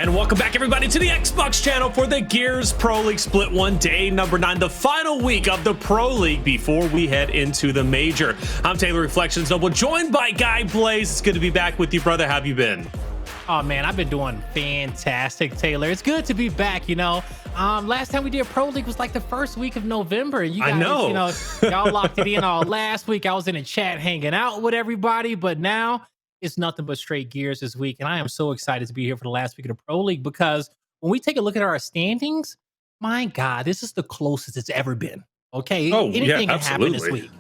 And welcome back, everybody, to the Xbox channel for the Gears Pro League Split 1 day number 9, the final week of the Pro League before we head into the Major. I'm Taylor Reflections Noble, joined by Guy Blaze. It's good to be back with you, brother. How have you been? Oh man, I've been doing fantastic, Taylor. It's good to be back. Last time we did Pro League was like the first week of November, and you guys, y'all locked it in all last week. I was in the chat hanging out with everybody, but now it's nothing but straight Gears this week, and I am so excited to be here for the last week of the Pro League because when we take a look at our standings, my God, this is the closest it's ever been. Okay, anything can happen this week.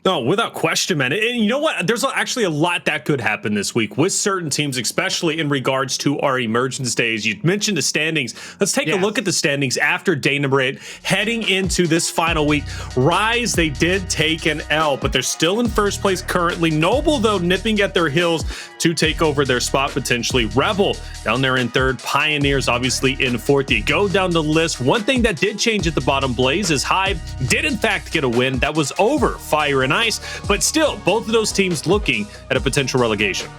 No, without question, man. And you know what? There's actually a lot that could happen this week with certain teams, especially in regards to our emergence days. You mentioned the standings. Let's take a look at the standings after day number 8, heading into this final week. Rise, they did take an L, but they're still in first place currently. Noble, though, nipping at their heels to take over their spot potentially. Rebel down there in third. Pioneers, obviously, in fourth. You go down the list. One thing that did change at the bottom, Blaze, is Hive did, in fact, get a win. That was over Fire and Ice, but still, both of those teams looking at a potential relegation.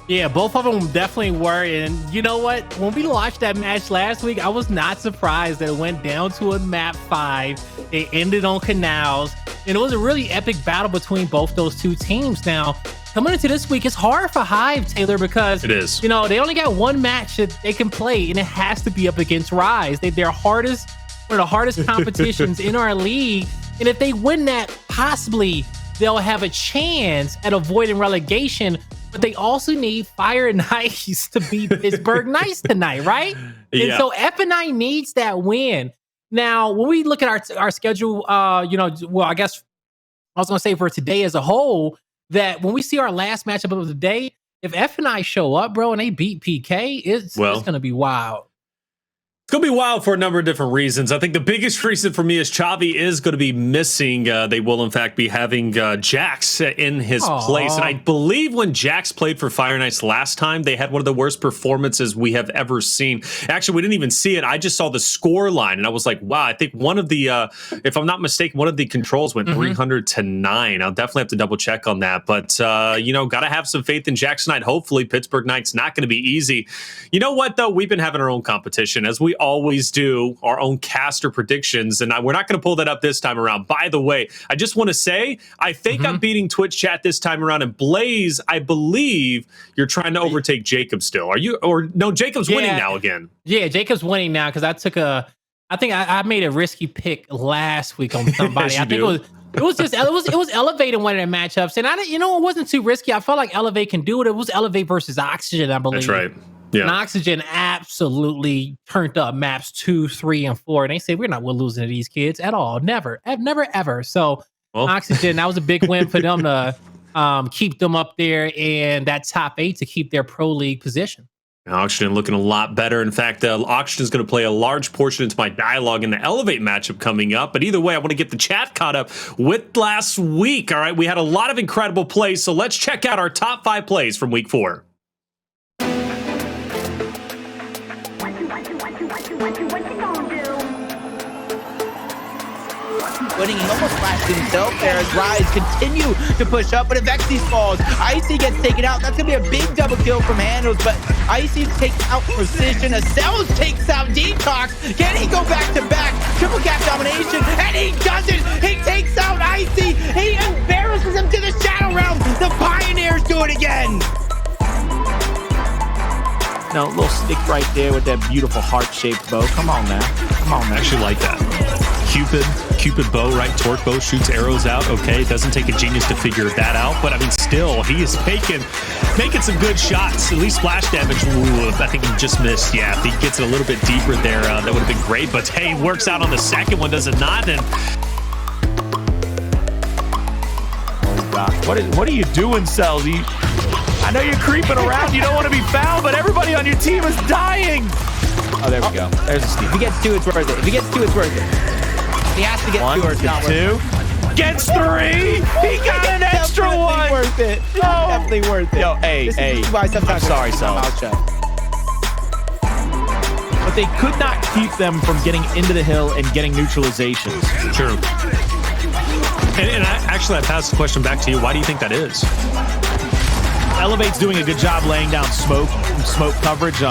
Yeah, both of them definitely were. And you know what? When we watched that match last week, I was not surprised that it went down to a map 5. It ended on canals, and it was a really epic battle between both those two teams. Now, coming into this week, it's hard for Hive, Taylor, because it is. They only got one match that they can play, and it has to be up against Rise. They're one of the hardest competitions in our league, and if they win that, possibly they'll have a chance at avoiding relegation, but they also need Fire and Ice to beat Pittsburgh Knights tonight, right? Yeah. And so F&I needs that win. Now, when we look at our schedule, I guess I was going to say for today as a whole, that when we see our last matchup of the day, if F&I show up, bro, and they beat PK, it's going to be wild. It's going to be wild for a number of different reasons. I think the biggest reason for me is Chavi is going to be missing. They will, in fact, be having Jax in his place. And I believe when Jax played for Fire Knights last time, they had one of the worst performances we have ever seen. Actually, we didn't even see it. I just saw the score line, and I was like, wow, I think one of the, if I'm not mistaken, one of the controls went 300 to 9. I'll definitely have to double check on that. But, got to have some faith in Jax tonight. Hopefully, Pittsburgh Knights not going to be easy. You know what, though? We've been having our own competition, as we always do, our own caster predictions, and we're not going to pull that up this time around. By the way, I just want to say, I think I'm beating Twitch chat this time around, and Blaze, I believe you're trying to overtake Jacob still. Are you? Or no, Jacob's winning now again. Yeah, Jacob's winning now because I think I made a risky pick last week on somebody. I think it was Elevate in one of their matchups, and it wasn't too risky. I felt like Elevate can do it. It was Elevate versus Oxygen, I believe. That's right. Yeah. And Oxygen absolutely turned up maps 2, 3, and 4. And they say, we're not losing to these kids at all. Never, ever. So Oxygen, that was a big win for them to keep them up there in that top 8 to keep their Pro League position. Oxygen looking a lot better. In fact, Oxygen is going to play a large portion into my dialogue in the Elevate matchup coming up. But either way, I want to get the chat caught up with last week. All right, we had a lot of incredible plays. So let's check out our top 5 plays from week 4. Winning, he almost flashed himself there as Rise continue to push up, but if Xyz falls, Icy gets taken out. That's gonna be a big double kill from Handles, but Icy takes out Precision. Acels takes out Detox. Can he go back to back? Triple cap domination, and he doesn't. He takes out Icy. He embarrasses him to the Shadow Realm. The Pioneers do it again. No, a little stick right there with that beautiful heart-shaped bow. Come on, man. I actually like that. Cupid bow, right? Torque bow shoots arrows out. Okay, it doesn't take a genius to figure that out, but I mean, still, he is making some good shots. At least splash damage. Ooh, I think he just missed. Yeah, if he gets it a little bit deeper there, that would have been great. But hey, works out on the second one, does it not? And oh God, what are you doing, Selzy? I know you're creeping around. You don't want to be found, but everybody on your team is dying. Oh, there we go. There's a steal. If he gets 2, it's worth it. If he gets 2, it's worth it. He has to get 1, 2 or it's not worth it. 2. Gets 3. He got an extra one. Worth it. Oh. Definitely worth it. Yo, hey. I'm sorry, Sel. But they could not keep them from getting into the hill and getting neutralizations. True. And I passed the question back to you. Why do you think that is? Elevate's doing a good job laying down smoke coverage.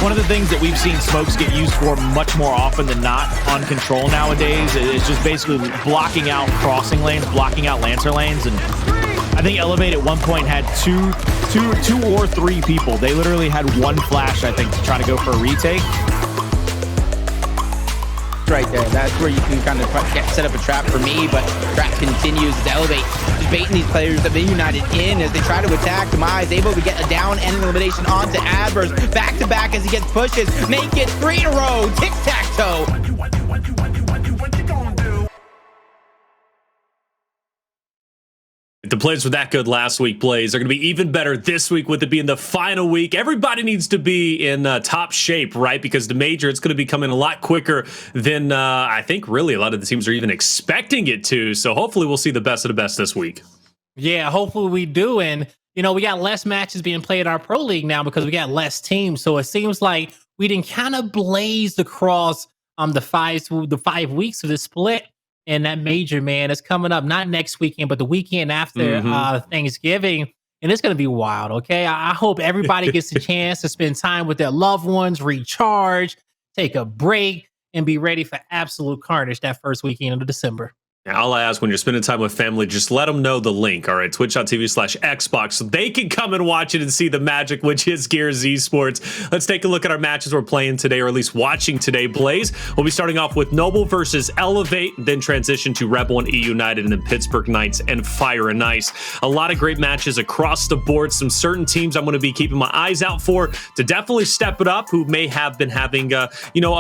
one of the things that we've seen smokes get used for much more often than not on control nowadays is just basically blocking out crossing lanes, blocking out Lancer lanes. And I think Elevate at one point had two or three people. They literally had one flash, I think, to try to go for a retake. Right there, that's where you can kind of set up a trap for me, but trap continues to Elevate, just baiting these players that they united in as they try to attack. Demise able to get a down and an elimination onto Addvers, back to back as he gets Pushyz, make it 3 in a row, tic-tac-toe. The plays were that good last week, Blaze. They're going to be even better this week with it being the final week. Everybody needs to be in top shape, right? Because the major, it's going to be coming a lot quicker than I think really a lot of the teams are even expecting it to. So hopefully we'll see the best of the best this week. Yeah, hopefully we do. And, you know, we got less matches being played in our pro league now because we got less teams. So it seems like we didn't kind of blaze across the 5 weeks of this split. And that major, man, is coming up not next weekend, but the weekend after Thanksgiving. And it's going to be wild, okay? I hope everybody gets a chance to spend time with their loved ones, recharge, take a break, and be ready for absolute carnage that first weekend of December. Now, I'll ask when you're spending time with family, just let them know the link, all right? Twitch.tv/Xbox, so they can come and watch it and see the magic, which is Gears Esports. Let's take a look at our matches we're playing today, or at least watching today. Blaze, we'll be starting off with Noble versus Elevate, then transition to Rebel and E United, and then Pittsburgh Knights and Fire and Ice. A lot of great matches across the board. Some certain teams I'm going to be keeping my eyes out for to definitely step it up, who may have been having, a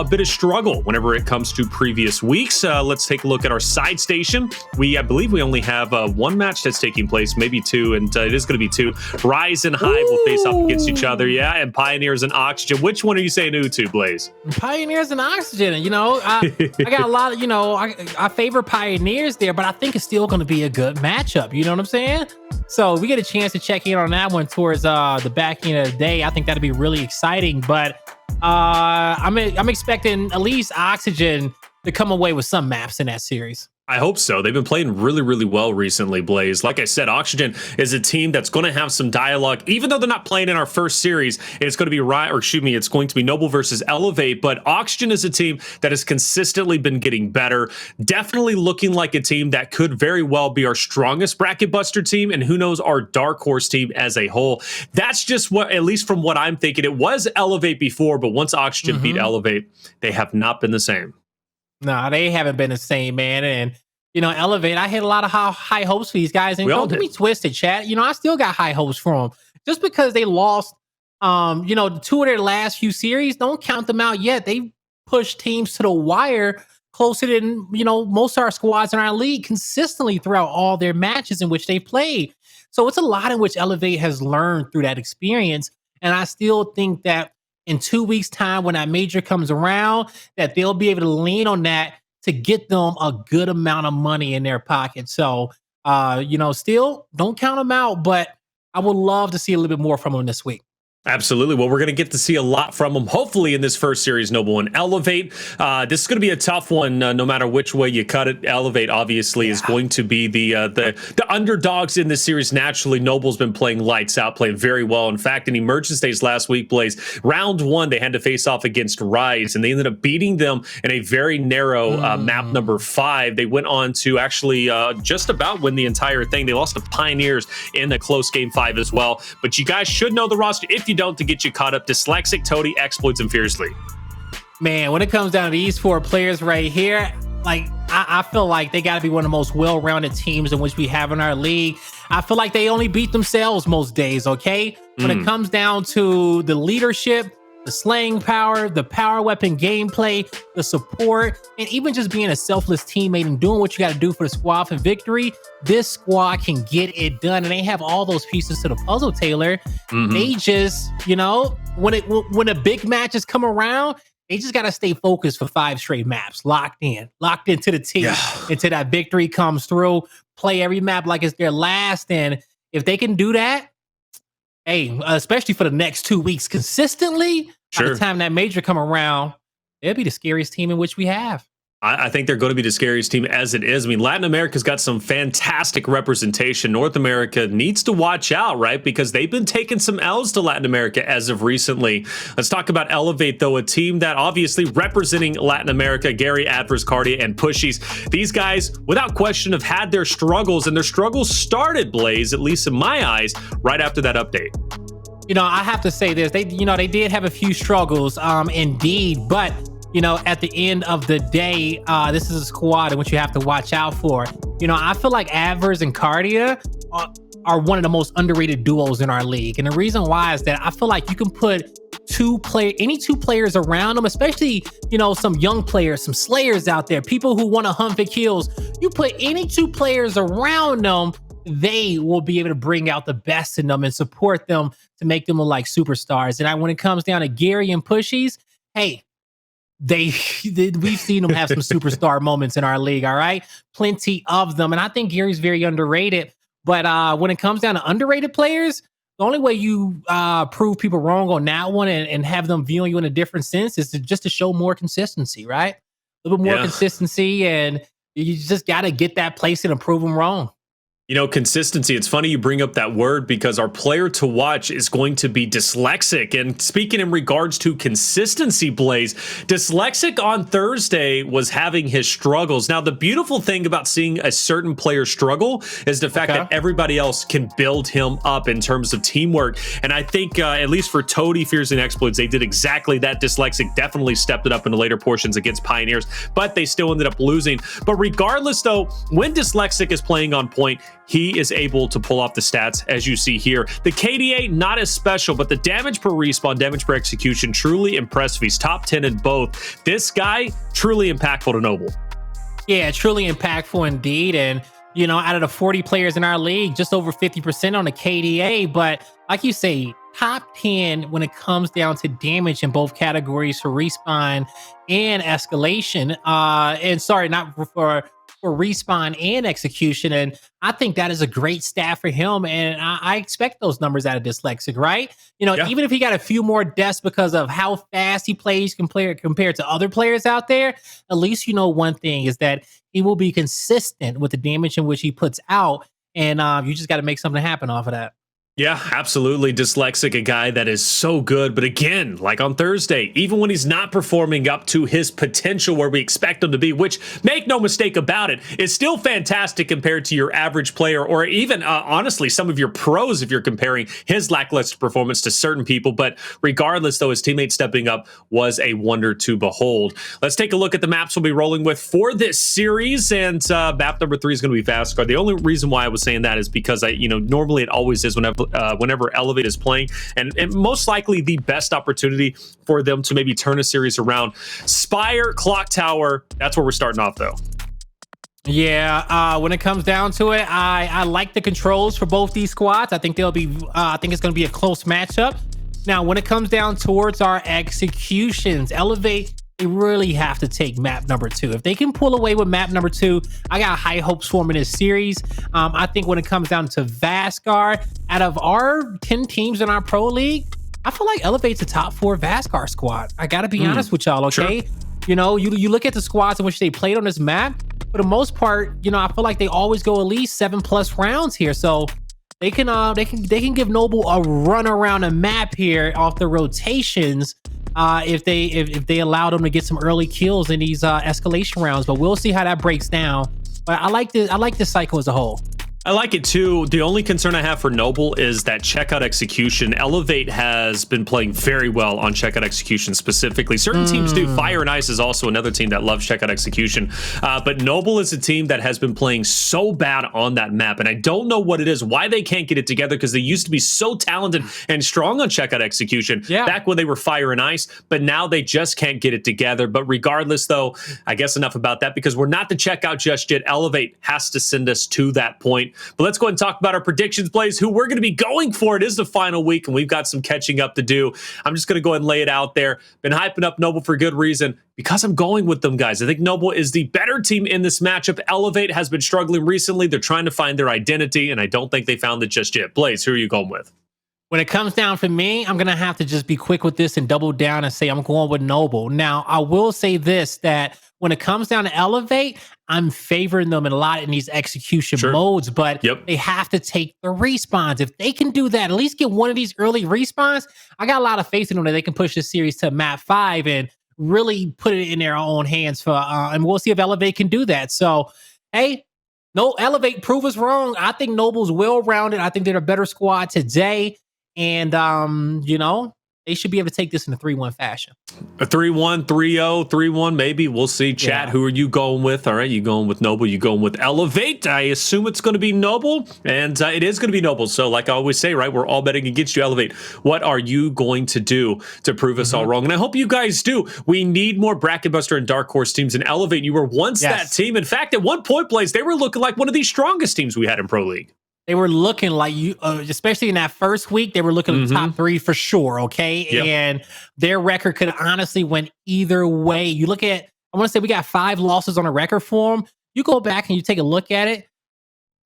bit of struggle whenever it comes to previous weeks. Let's take a look at our side station. I believe we only have one match that's taking place, maybe two, and it is going to be two. Rise and Hive will face off against each other, yeah, and Pioneers and Oxygen. Which one are you saying ooh to, Blaze? Pioneers and Oxygen. You know, I got a lot of, I favor Pioneers there, but I think it's still going to be a good matchup. You know what I'm saying? So we get a chance to check in on that one towards the back end of the day. I think that'll be really exciting, but I'm expecting at least Oxygen to come away with some maps in that series. I hope so. They've been playing really, really well recently, Blaze. Like I said, Oxygen is a team that's going to have some dialogue, even though they're not playing in our first series. It's going to be it's going to be Noble versus Elevate, but Oxygen is a team that has consistently been getting better. Definitely looking like a team that could very well be our strongest bracket buster team, and who knows, our dark horse team as a whole. That's just what, at least from what I'm thinking, it was Elevate before, but once Oxygen beat Elevate, they have not been the same. No, they haven't been the same, man. And, Elevate, I had a lot of high hopes for these guys. And don't get me twisted, chat. I still got high hopes for them. Just because they lost, two of their last few series, don't count them out yet. They pushed teams to the wire closer than, most of our squads in our league consistently throughout all their matches in which they played. So it's a lot in which Elevate has learned through that experience. And I still think that in 2 weeks' time, when that major comes around, that they'll be able to lean on that to get them a good amount of money in their pocket. So, still don't count them out, but I would love to see a little bit more from them this week. Absolutely. Well, we're going to get to see a lot from them, hopefully, in this first series, Noble and Elevate. This is going to be a tough one, no matter which way you cut it. Elevate, obviously, is going to be the underdogs in this series. Naturally, Noble's been playing lights out, playing very well. In fact, in Emergence Days last week, Blaze, round one, they had to face off against Rise, and they ended up beating them in a very narrow map number 5. They went on to actually just about win the entire thing. They lost to Pioneers in a close game 5 as well. But you guys should know the roster. If you don't, to get you caught up, Dyslexic, Toti, Xploidz, and Fearzly. Man, when it comes down to these 4 players right here, I feel like they got to be one of the most well-rounded teams in which we have in our league. I feel like they only beat themselves most days, okay? When it comes down to the leadership, the slaying power, the power weapon gameplay, the support, and even just being a selfless teammate and doing what you got to do for the squad for victory, this squad can get it done. And they have all those pieces to the puzzle, Taylor. They just, when the big matches come around, they just got to stay focused for 5 straight maps, locked into the team until that victory comes through, play every map like it's their last. And if they can do that, hey, especially for the next 2 weeks consistently, by the time that major come around, it'll be the scariest team in which we have. I think they're going to be the scariest team as it is. I mean, Latin America's got some fantastic representation. North America needs to watch out, right? Because they've been taking some L's to Latin America as of recently. Let's talk about Elevate, though, a team that obviously representing Latin America, Gary, Addvers, Kardia, and Pushyz. These guys, without question, have had their struggles, and their struggles started, Blaze, at least in my eyes, right after that update. You know, I have to say this. They did have a few struggles, indeed, but at the end of the day, this is a squad in which you have to watch out for. I feel like Addvers and Kardia are one of the most underrated duos in our league. And the reason why is that I feel like you can put any two players around them, especially, some young players, some slayers out there, people who want to hunt for kills. You put any two players around them, they will be able to bring out the best in them and support them to make them look like superstars. And when it comes down to Gary and Pushyz, hey, we've seen them have some superstar moments in our league. All right, plenty of them, and I think Gary's very underrated. But when it comes down to underrated players, the only way you prove people wrong on that one and have them viewing you in a different sense is to show more consistency, right? A little bit more consistency, and you just got to get that place and prove them wrong. Consistency. It's funny you bring up that word because our player to watch is going to be Dyslexic. And speaking in regards to consistency, Blaze, Dyslexic on Thursday was having his struggles. Now, the beautiful thing about seeing a certain player struggle is the fact that everybody else can build him up in terms of teamwork. And I think, at least for Toti, Fearzly, and Xploidz, they did exactly that. Dyslexic definitely stepped it up in the later portions against Pioneers, but they still ended up losing. But regardless, though, when Dyslexic is playing on point, he is able to pull off the stats as you see here. The KDA, not as special, but the damage per respawn, damage per execution, truly impressive. He's top 10 in both. This guy, truly impactful to Noble. Yeah, truly impactful indeed. And, out of the 40 players in our league, just over 50% on the KDA. But like you say, top 10 when it comes down to damage in both categories for respawn and escalation. And sorry, not for respawn and execution. And I think that is a great stat for him. And I expect those numbers out of Dyslexic, right? Even if he got a few more deaths because of how fast he plays compared to other players out there, at least one thing is that he will be consistent with the damage in which he puts out. And you just got to make something happen off of that. Yeah, absolutely. Dyslexic, a guy that is so good. But again, like on Thursday, even when he's not performing up to his potential where we expect him to be, which, make no mistake about it, is still fantastic compared to your average player or even, honestly, some of your pros if you're comparing his lackluster performance to certain people. But regardless, though, his teammate stepping up was a wonder to behold. Let's take a look at the maps we'll be rolling with for this series. And map number 3 is going to be Vasgar. The only reason why I was saying that is because normally it always is whenever Elevate is playing, and most likely the best opportunity for them to maybe turn a series around. Speyer, Clocktower, that's where we're starting off, though. Yeah, when it comes down to it, I like the controls for both these squads. I think I think it's going to be a close matchup. Now, when it comes down towards our executions, Elevate, they really have to take map number 2. If they can pull away with map number 2, I got high hopes for them in this series. I think when it comes down to Vasgar, out of our 10 teams in our pro league, I feel like Elevate's a top 4 Vasgar squad. I got to be honest with y'all, okay? Sure. You look at the squads in which they played on this map, for the most part, I feel like they always go at least 7+ rounds here. So they can give Noble a run around the map here off the rotations. If they allow them to get some early kills in these escalation rounds, but we'll see how that breaks down. But I like this cycle as a whole. I like it too. The only concern I have for Noble is that checkout execution. Elevate has been playing very well on checkout execution specifically. Certain teams do. Fire and Ice is also another team that loves checkout execution. But Noble is a team that has been playing so bad on that map. And I don't know what it is, why they can't get it together, because they used to be so talented and strong on checkout execution back when they were Fire and Ice. But now they just can't get it together. But regardless, though, I guess enough about that, because we're not the checkout just yet. Elevate has to send us to that point. But let's go ahead and talk about our predictions, Blaze, who we're going to be going for. It is the final week, and we've got some catching up to do. I'm just going to go ahead and lay it out there. Been hyping up Noble for good reason, because I'm going with them, guys. I think Noble is the better team in this matchup. Elevate has been struggling recently. They're trying to find their identity, and I don't think they found it just yet. Blaze, who are you going with? When it comes down for me, I'm going to have to just be quick with this and double down and say I'm going with Noble. Now, I will say this, that when it comes down to Elevate, I'm favoring them a lot in these execution modes, but they have to take the respawns. If they can do that, at least get one of these early respawns, I got a lot of faith in them that they can push this series to map 5 and really put it in their own hands for, and we'll see if Elevate can do that. So, hey, no, Elevate, prove us wrong. I think Noble's well-rounded. I think they're a better squad today. And, you know, they should be able to take this in a 3-1 fashion. A 3-1, 3-0, 3-1, maybe. We'll see. Chat, who are you going with? All right, you going with Noble, you going with Elevate. I assume it's going to be Noble, and it is going to be Noble. So like I always say, right, we're all betting against you, Elevate. What are you going to do to prove us all wrong? And I hope you guys do. We need more Bracket Buster and Dark Horse teams in Elevate. You were once that team. In fact, at one point, Blaze, they were looking like one of the strongest teams we had in Pro League. They were looking like you, especially in that first week, they were looking top 3 for sure, okay? And their record could honestly went either way. You look at, I want to say we got 5 losses on a record for them. You go back and you take a look at it,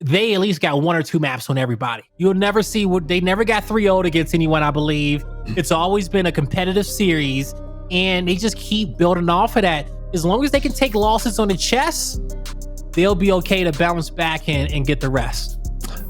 they at least got 1 or 2 maps on everybody. You'll never see, they never got 3-0 against anyone, I believe. It's always been a competitive series, and they just keep building off of that. As long as they can take losses on the chest, they'll be okay to bounce back and get the rest.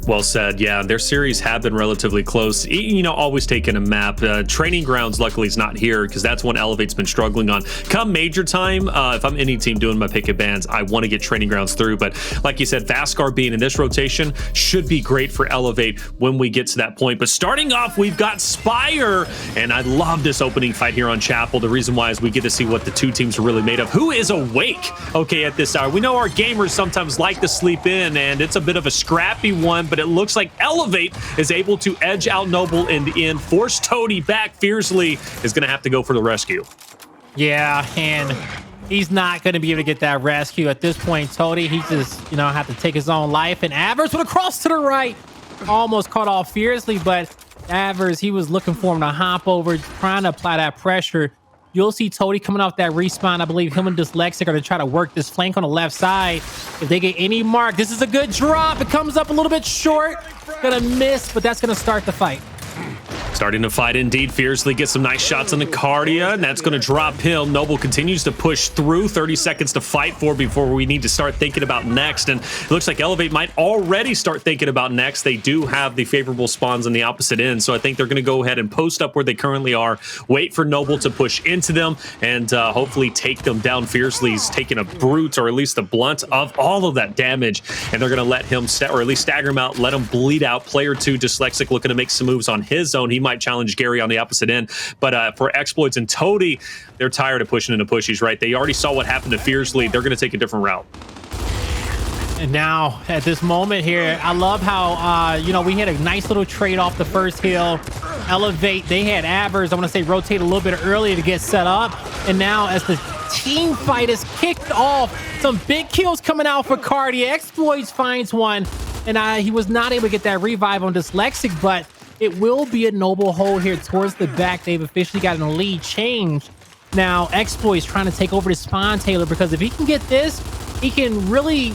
Well said. Yeah, their series have been relatively close. You know, always taking a map. Training Grounds, luckily, is not here because that's one Elevate's been struggling on. Come major time, if I'm any team doing my pick of bans, I want to get Training Grounds through. But like you said, Vasgar being in this rotation should be great for Elevate when we get to that point. But starting off, we've got Speyer, and I love this opening fight here on Chapel. The reason why is we get to see what the two teams are really made of. Who is awake, okay, at this hour? We know our gamers sometimes like to sleep in, and it's a bit of a scrappy one, but it looks like Elevate is able to edge out Noble in the end, force Toti back. Fearzly is going to have to go for the rescue. Yeah, and he's not going to be able to get that rescue at this point. Toti, he just, you know, have to take his own life. And Addvers with a cross to the right, almost caught off Fearzly, but Addvers, he was looking for him to hop over, trying to apply that pressure. You'll see Toti coming off that respawn. I believe him and Dyslexic are going to try to work this flank on the left side. If they get any mark, this is a good drop. It comes up a little bit short. Going to miss, but that's going to start the fight. Starting to fight indeed. Fearzly gets some nice shots on the Kardia, and that's going to drop him. Noble continues to push through. 30 seconds to fight for before we need to start thinking about next. And it looks like Elevate might already start thinking about next. They do have the favorable spawns on the opposite end, so I think they're going to go ahead and post up where they currently are, wait for Noble to push into them, and hopefully take them down. Fearzly's taking a brute, or at least the blunt of all of that damage, and they're going to let him, or at least stagger him out, let him bleed out. Player 2, Dyslexic, looking to make some moves on his own. He might challenge Gary on the opposite end, but for Xploidz and Toti, they're tired of pushing into Pushyz, right? They already saw what happened to Fearzly. They're going to take a different route. And now at this moment here, I love how you know, we had a nice little trade off the first hill. Elevate, they had Addvers, I want to say, rotate a little bit earlier to get set up, and now as the team fight is kicked off, some big kills coming out for Kardia. Xploidz finds one, and he was not able to get that revive on Dyslexic, but it will be a Noble hold here towards the back. They've officially gotten a lead change. Now, Xploidz trying to take over the spawn, Taylor, because if he can get this, he can really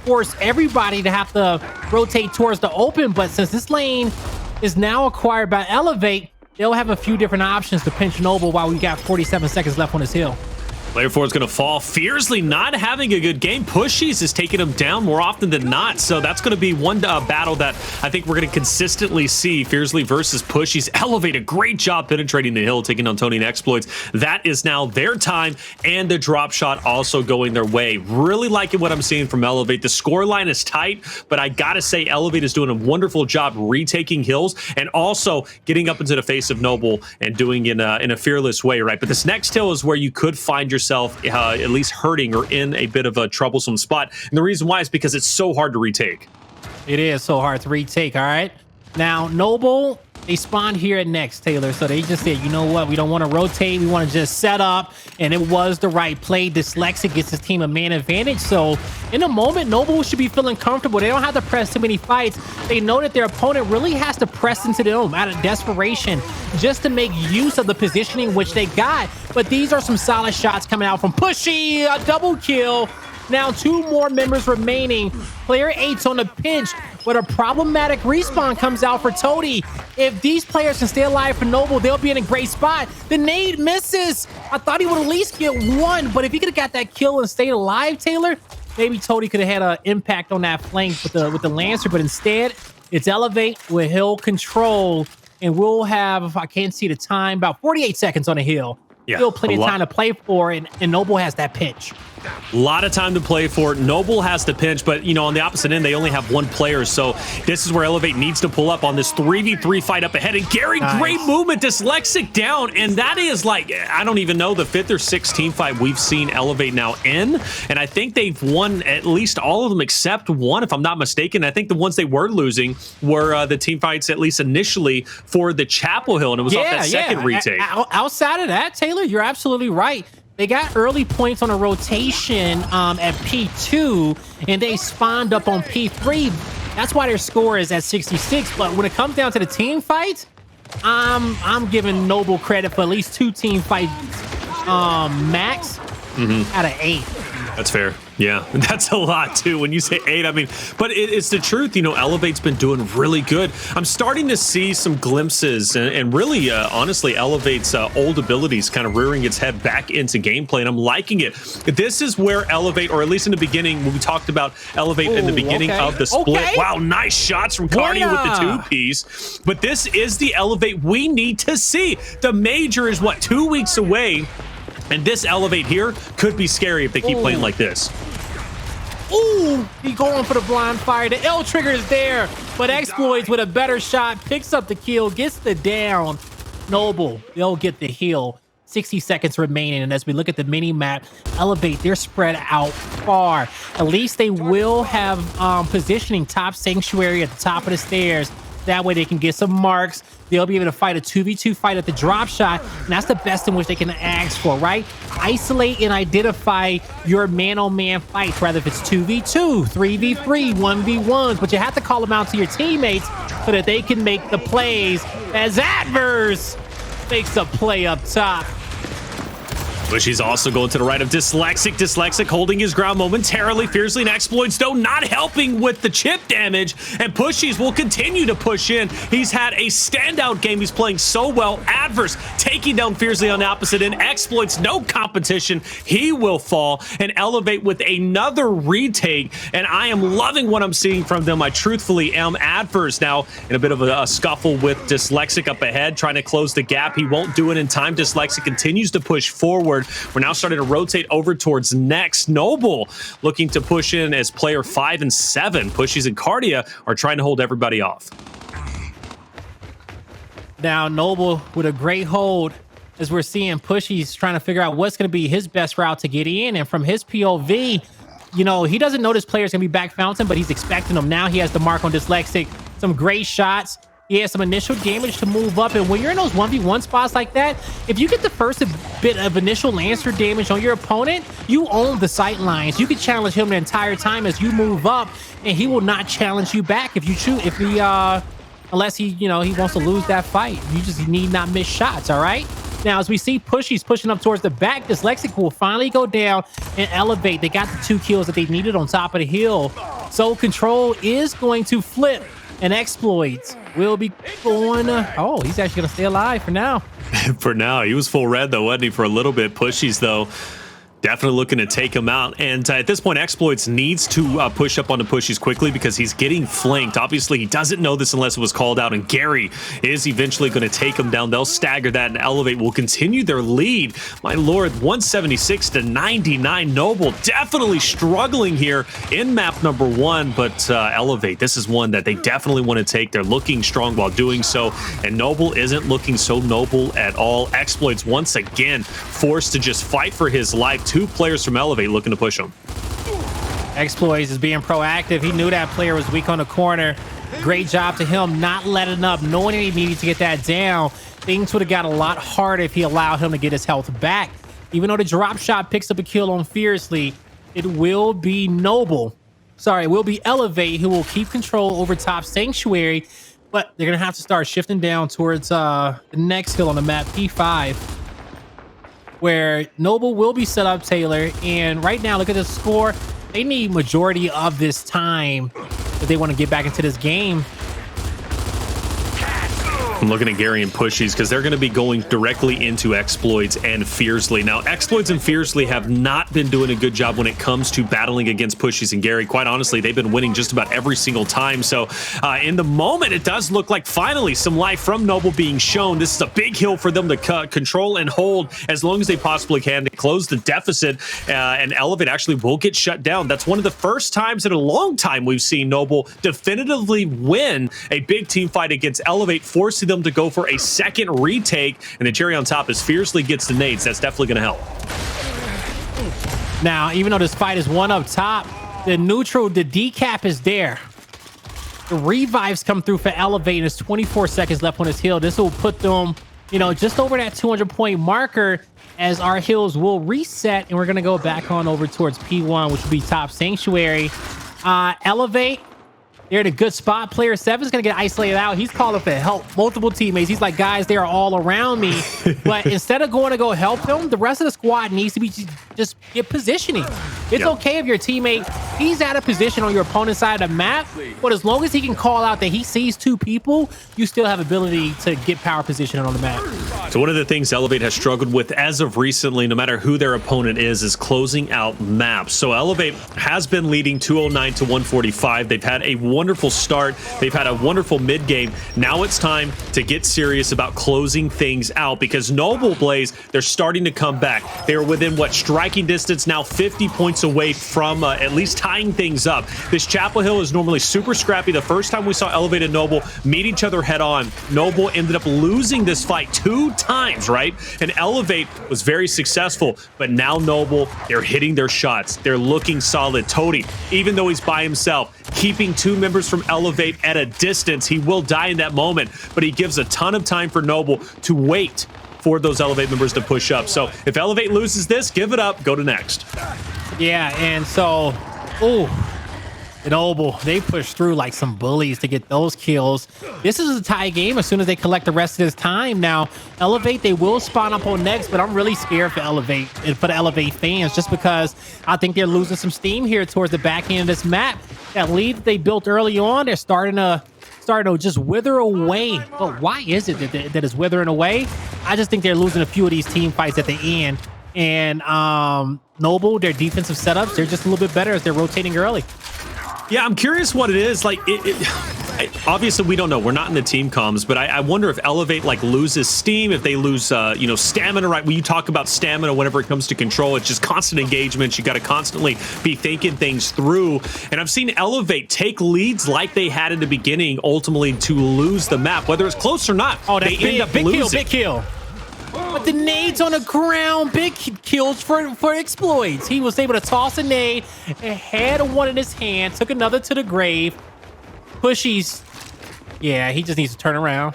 force everybody to have to rotate towards the open. But since this lane is now acquired by Elevate, they'll have a few different options to pinch Noble while we got 47 seconds left on his hill. Player 4 is going to fall. Fearzly not having a good game. Pushyz is taking him down more often than not. So that's going to be one battle that I think we're going to consistently see. Fearzly versus Pushyz. Elevate, a great job penetrating the hill, taking on Toti and Xploidz. That is now their time, and the drop shot also going their way. Really liking what I'm seeing from Elevate. The score line is tight, but I got to say Elevate is doing a wonderful job retaking hills and also getting up into the face of Noble and doing it in a fearless way, right? But this next hill is where you could find yourself at least hurting or in a bit of a troublesome spot. And the reason why is because it's so hard to retake. It is so hard to retake, all right? Now, Noble, they spawned here at next, Taylor. So they just said, you know what? We don't want to rotate. We want to just set up. And it was the right play. Dyslexic gets his team a man advantage. So in a moment, Noble should be feeling comfortable. They don't have to press too many fights. They know that their opponent really has to press into them out of desperation just to make use of the positioning which they got. But these are some solid shots coming out from Pushyz. A double kill. Now 2 more members remaining. Player 8's on the pinch, but a problematic respawn comes out for Toti. If these players can stay alive for Noble, they'll be in a great spot. The nade misses. I thought he would at least get 1, but if he could have got that kill and stayed alive, Taylor, maybe Toti could have had an impact on that flank with the Lancer, but instead, it's Elevate with hill control, and we'll have, I can't see the time, about 48 seconds on the hill. Yeah, still plenty of time to play for, and Noble has that pinch. A lot of time to play for. Noble has the pinch, but, you know, on the opposite end, they only have 1 player, so this is where Elevate needs to pull up on this 3v3 fight up ahead. And Gary, great movement, Dyslexic down, and that is like, I don't even know, the 5th or 6th team fight we've seen Elevate now in, and I think they've won at least all of them except 1, if I'm not mistaken. I think the ones they were losing were the team fights, at least initially, for the Chapel Hill, and it was off that second retake. Outside of that, Taylor, you're absolutely right. They got early points on a rotation at P2, and they spawned up on P3. That's why their score is at 66. But when it comes down to the team fights, I'm giving Noble credit for at least 2 team fights max out of 8. That's fair. Yeah, that's a lot too. When you say 8, I mean, but it's the truth. You know, Elevate's been doing really good. I'm starting to see some glimpses and really, honestly, Elevate's old abilities kind of rearing its head back into gameplay, and I'm liking it. This is where Elevate, or at least in the beginning, when we talked about Elevate in the beginning of the split. Wow, nice shots from Kardia with the 2-piece. But this is the Elevate we need to see. The major is, what, 2 weeks away? And this Elevate here could be scary if they keep playing like this. Ooh, he going for the blind fire. The L trigger is there, but Xploidz with a better shot picks up the kill, gets the down. Noble, they'll get the heal. 60 seconds remaining, and as we look at the mini map, Elevate, they're spread out far. At least they will have positioning top sanctuary at the top of the stairs. That way they can get some marks. They'll be able to fight a 2v2 fight at the drop shot, and that's the best in which they can ask for, right? Isolate and identify your man-on-man fights, rather if it's 2v2, 3v3, 1v1s, but you have to call them out to your teammates so that they can make the plays as Addvers makes a play up top. Pushyz also going to the right of Dyslexic. Dyslexic holding his ground momentarily. Fearzly and Xploidz, though, not helping with the chip damage. And Pushyz will continue to push in. He's had a standout game. He's playing so well. Addvers taking down Fearzly on the opposite end. Xploidz, no competition. He will fall and Elevate with another retake. And I am loving what I'm seeing from them. I truthfully am. Addvers now in a bit of a scuffle with Dyslexic up ahead, trying to close the gap. He won't do it in time. Dyslexic continues to push forward. We're now starting to rotate over towards next. Noble looking to push in as player 5 and 7. Pushyz and Kardia are trying to hold everybody off. Now Noble with a great hold, as we're seeing Pushyz trying to figure out what's going to be his best route to get in. And from his POV, you know, he doesn't know this player's going to be back fountain, but he's expecting them. Now he has the mark on Dyslexic. Some great shots. He has some initial damage to move up, and when you're in those 1v1 spots like that, if you get the first bit of initial Lancer damage on your opponent, you own the sight lines. You can challenge him the entire time as you move up, and he will not challenge you back if you choose. If he, unless he, you know, he wants to lose that fight. You just need not miss shots. All right. Now, as we see Pushyz pushing up towards the back, Dyslexic will finally go down and Elevate. They got the 2 kills that they needed on top of the hill. So control is going to flip, and Xploidz will be going. Oh, he's actually going to stay alive for now. For now. He was full red, though, wasn't he, for a little bit? Pushyz, though, definitely looking to take him out. And at this point, Xploidz needs to push up onto Pushyz quickly because he's getting flanked. Obviously, he doesn't know this unless it was called out, and Gary is eventually going to take him down. They'll stagger that, and Elevate will continue their lead. My lord, 176 to 99. Noble definitely struggling here in map number 1, but Elevate, this is one that they definitely want to take. They're looking strong while doing so, and Noble isn't looking so noble at all. Xploidz once again forced to just fight for his life. 2 players from Elevate looking to push him. Xploidz is being proactive. He knew that player was weak on the corner. Great job to him not letting up, knowing he needed to get that down. Things would have got a lot harder if he allowed him to get his health back. Even though the drop shot picks up a kill on Fearzly, it will be it will be Elevate who will keep control over top sanctuary, but they're gonna have to start shifting down towards the next hill on the map, P5, where Noble will be set up, Taylor. And right now, look at the score. they need majority of this time if they want to get back into this game. I'm looking at Gary and Pushyz because they're going to be going directly into Xploidz and Fearzly. Now, Xploidz and Fearzly have not been doing a good job when it comes to battling against Pushyz and Gary. Quite honestly, they've been winning just about every single time. So in the moment, it does look like finally some life from Noble being shown. This is a big hill for them to control and hold as long as they possibly can to close the deficit, and Elevate actually will get shut down. That's one of the first times in a long time we've seen Noble definitively win a big team fight against Elevate, forcing them to go for a second retake, and the cherry on top is Fearzly gets the nades. That's definitely going to help. Now, even though this fight is one up top, the neutral, the decap is there. The revives come through for Elevate, and there's 24 seconds left on his heal. This will put them, you know, just over that 200-point marker as our heals will reset, and we're going to go back on over towards P1, which will be top Sanctuary. Elevate, they're in a good spot. Player 7 is going to get isolated out. He's calling for help. Multiple teammates. He's like, guys, they are all around me. But instead of going to go help him, the rest of the squad needs to be just get positioning. It's okay if your teammate, he's out of position on your opponent's side of the map, but as long as he can call out that he sees two people, you still have ability to get power position on the map. So one of the things Elevate has struggled with as of recently, no matter who their opponent is closing out maps. So Elevate has been leading 209 to 145. They've had a wonderful start. They've had a wonderful mid game. Now it's time to get serious about closing things out because Noble Blaze, they're starting to come back. They're within what, striking distance now, 50 points away from at least tying things up. This Chapel Hill is normally super scrappy. The first time we saw Elevate and Noble meet each other head on, Noble ended up losing this fight 2 times, right? And Elevate was very successful, but now Noble, they're hitting their shots. They're looking solid. Toti, even though he's by himself, keeping 2 members from Elevate at a distance. He will die in that moment, but he gives a ton of time for Noble to wait for those Elevate members to push up. So if Elevate loses this, give it up, go to next. Yeah, and so, Noble, they push through like some bullies to get those kills. This is a tie game as soon as they collect the rest of this time. Now, Elevate, they will spawn up on next, but I'm really scared for Elevate and for the Elevate fans just because I think they're losing some steam here towards the back end of this map. That lead that they built early on, they're starting to just wither away. But why is it that it's withering away? I just think they're losing a few of these team fights at the end. And Noble, their defensive setups, they're just a little bit better as they're rotating early. Yeah, I'm curious what it is. Like, obviously, we don't know. We're not in the team comms, but I wonder if Elevate like loses steam, if they lose, you know, stamina. Right when you talk about stamina, whenever it comes to control, it's just constant engagement. You got to constantly be thinking things through. And I've seen Elevate take leads like they had in the beginning, ultimately to lose the map, whether it's close or not. Oh, that's they end up losing. Big kill. But the nades on the ground, big kills for Xploidz. He was able to toss a nade and had one in his hand, took another to the grave. Pushyz, yeah, he just needs to turn around.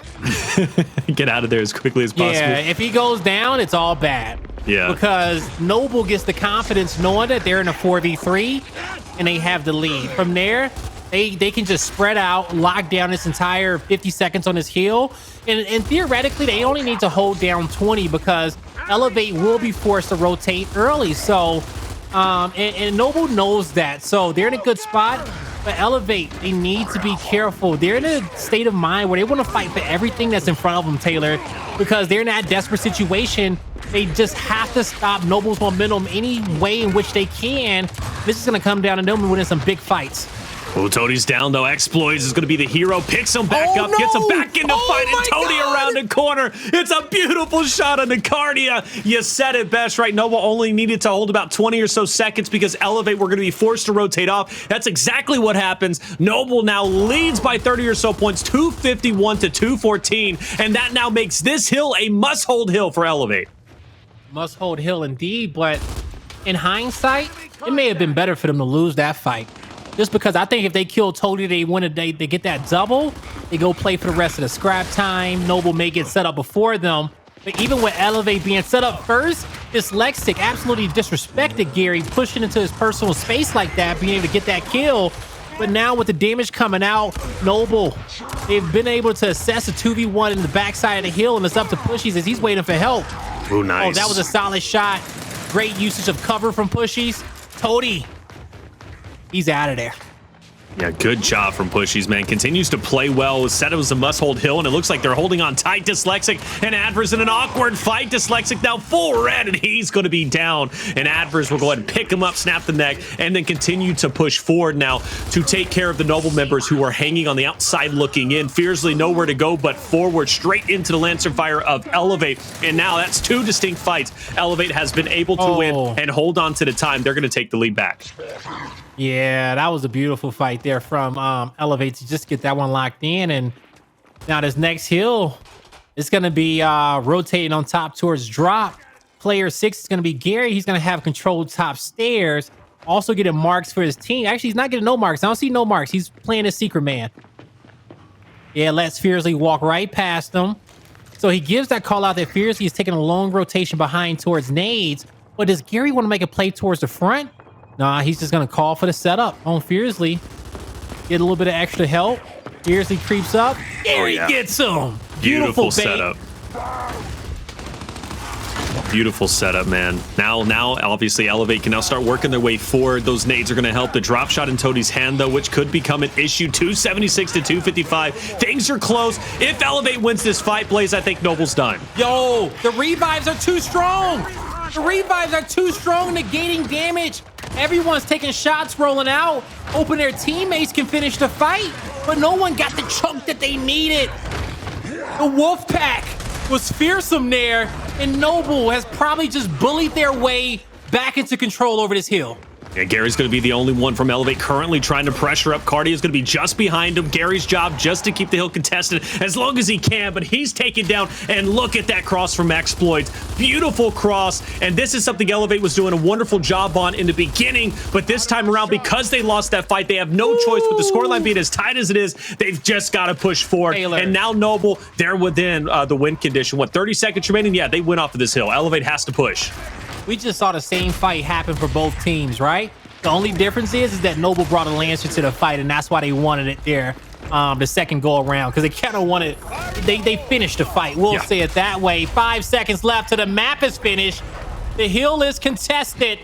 Get out of there as quickly as possible. Yeah, if he goes down, it's all bad. Yeah. Because Noble gets the confidence knowing that they're in a 4v3 and they have the lead. From there, they can just spread out, lock down this entire 50 seconds on his heal. And theoretically, they only need to hold down 20 because Elevate will be forced to rotate early. So, and Noble knows that. So they're in a good spot. But Elevate, they need to be careful. They're in a state of mind where they want to fight for everything that's in front of them, Taylor, because they're in that desperate situation. They just have to stop Noble's momentum any way in which they can. This is going to come down to them winning some big fights. Oh, Toti's down, though. Xploidz is going to be the hero. Picks him back up, gets him back into fight, and Toti around the corner. It's a beautiful shot on the Kardia. You said it best, right? Noble only needed to hold about 20 or so seconds because Elevate were going to be forced to rotate off. That's exactly what happens. Noble now leads by 30 or so points, 251 to 214, and that now makes this hill a must-hold hill for Elevate. Must-hold hill indeed, but in hindsight, it may have been better for them to lose that fight. Just because I think if they kill Toti, they win they get that double. They go play for the rest of the scrap time. Noble may get set up before them. But even with Elevate being set up first, Dyslexic absolutely disrespected Gary, pushing into his personal space like that, being able to get that kill. But now with the damage coming out, Noble, they've been able to assess a 2v1 in the backside of the hill, and it's up to Pushyz as he's waiting for help. Oh, nice. Oh, that was a solid shot. Great usage of cover from Pushyz. Toti. he's out of there. Yeah, good job from Pushyz, man. Continues to play well. Said it was a must-hold hill, and it looks like they're holding on tight. Dyslexic and Addvers in an awkward fight. Dyslexic now full red, and he's going to be down. And Addvers will go ahead and pick him up, snap the neck, and then continue to push forward now to take care of the Noble members who are hanging on the outside looking in. Fearzly nowhere to go but forward, straight into the Lancer Fire of Elevate. And now that's two distinct fights. Elevate has been able to win and hold on to the time. They're going to take the lead back. Yeah, that was a beautiful fight there from Elevate to just get that one locked in. And now this next hill is going to be rotating on top towards drop. Player 6 is going to be Gary. He's going to have control top stairs. Also getting marks for his team. Actually, he's not getting no marks. I don't see no marks. He's playing a secret man. Yeah, lets Fearzly walk right past him. So he gives that call out that Fearzly is taking a long rotation behind towards nades. But does Gary want to make a play towards the front? Nah, he's just going to call for the setup on Fearzly. Get a little bit of extra help. Fearzly creeps up. Gary gets him. Beautiful setup. Beautiful setup, man. Now, obviously, Elevate can now start working their way forward. Those nades are going to help. The drop shot in Toti's hand, though, which could become an issue. 276 to 255. Things are close. If Elevate wins this fight, Blaze, I think Noble's done. Yo, the revives are too strong. The revives are too strong, negating damage. Everyone's taking shots, rolling out, hoping their teammates can finish the fight, but no one got the choke that they needed. The wolf pack was fearsome there, and Noble has probably just bullied their way back into control over this hill. Yeah, Gary's going to be the only one from Elevate currently trying to pressure up. Kardia is going to be just behind him. Gary's job just to keep the hill contested as long as he can, but he's taken down. And look at that cross from Xploidz. Beautiful cross. And this is something Elevate was doing a wonderful job on in the beginning, but this time around, because they lost that fight, they have no choice with the scoreline being as tight as it is. They've just got to push forward. Taylor. And now Noble, they're within the win condition. What, 30 seconds remaining? Yeah, they went off of this hill. Elevate has to push. We just saw the same fight happen for both teams, right? The only difference is that Noble brought a Lancer to the fight, and that's why they wanted it there the second go around, because they kind of wanted, they finished the fight. We'll say it that way. 5 seconds left till the map is finished. The hill is contested.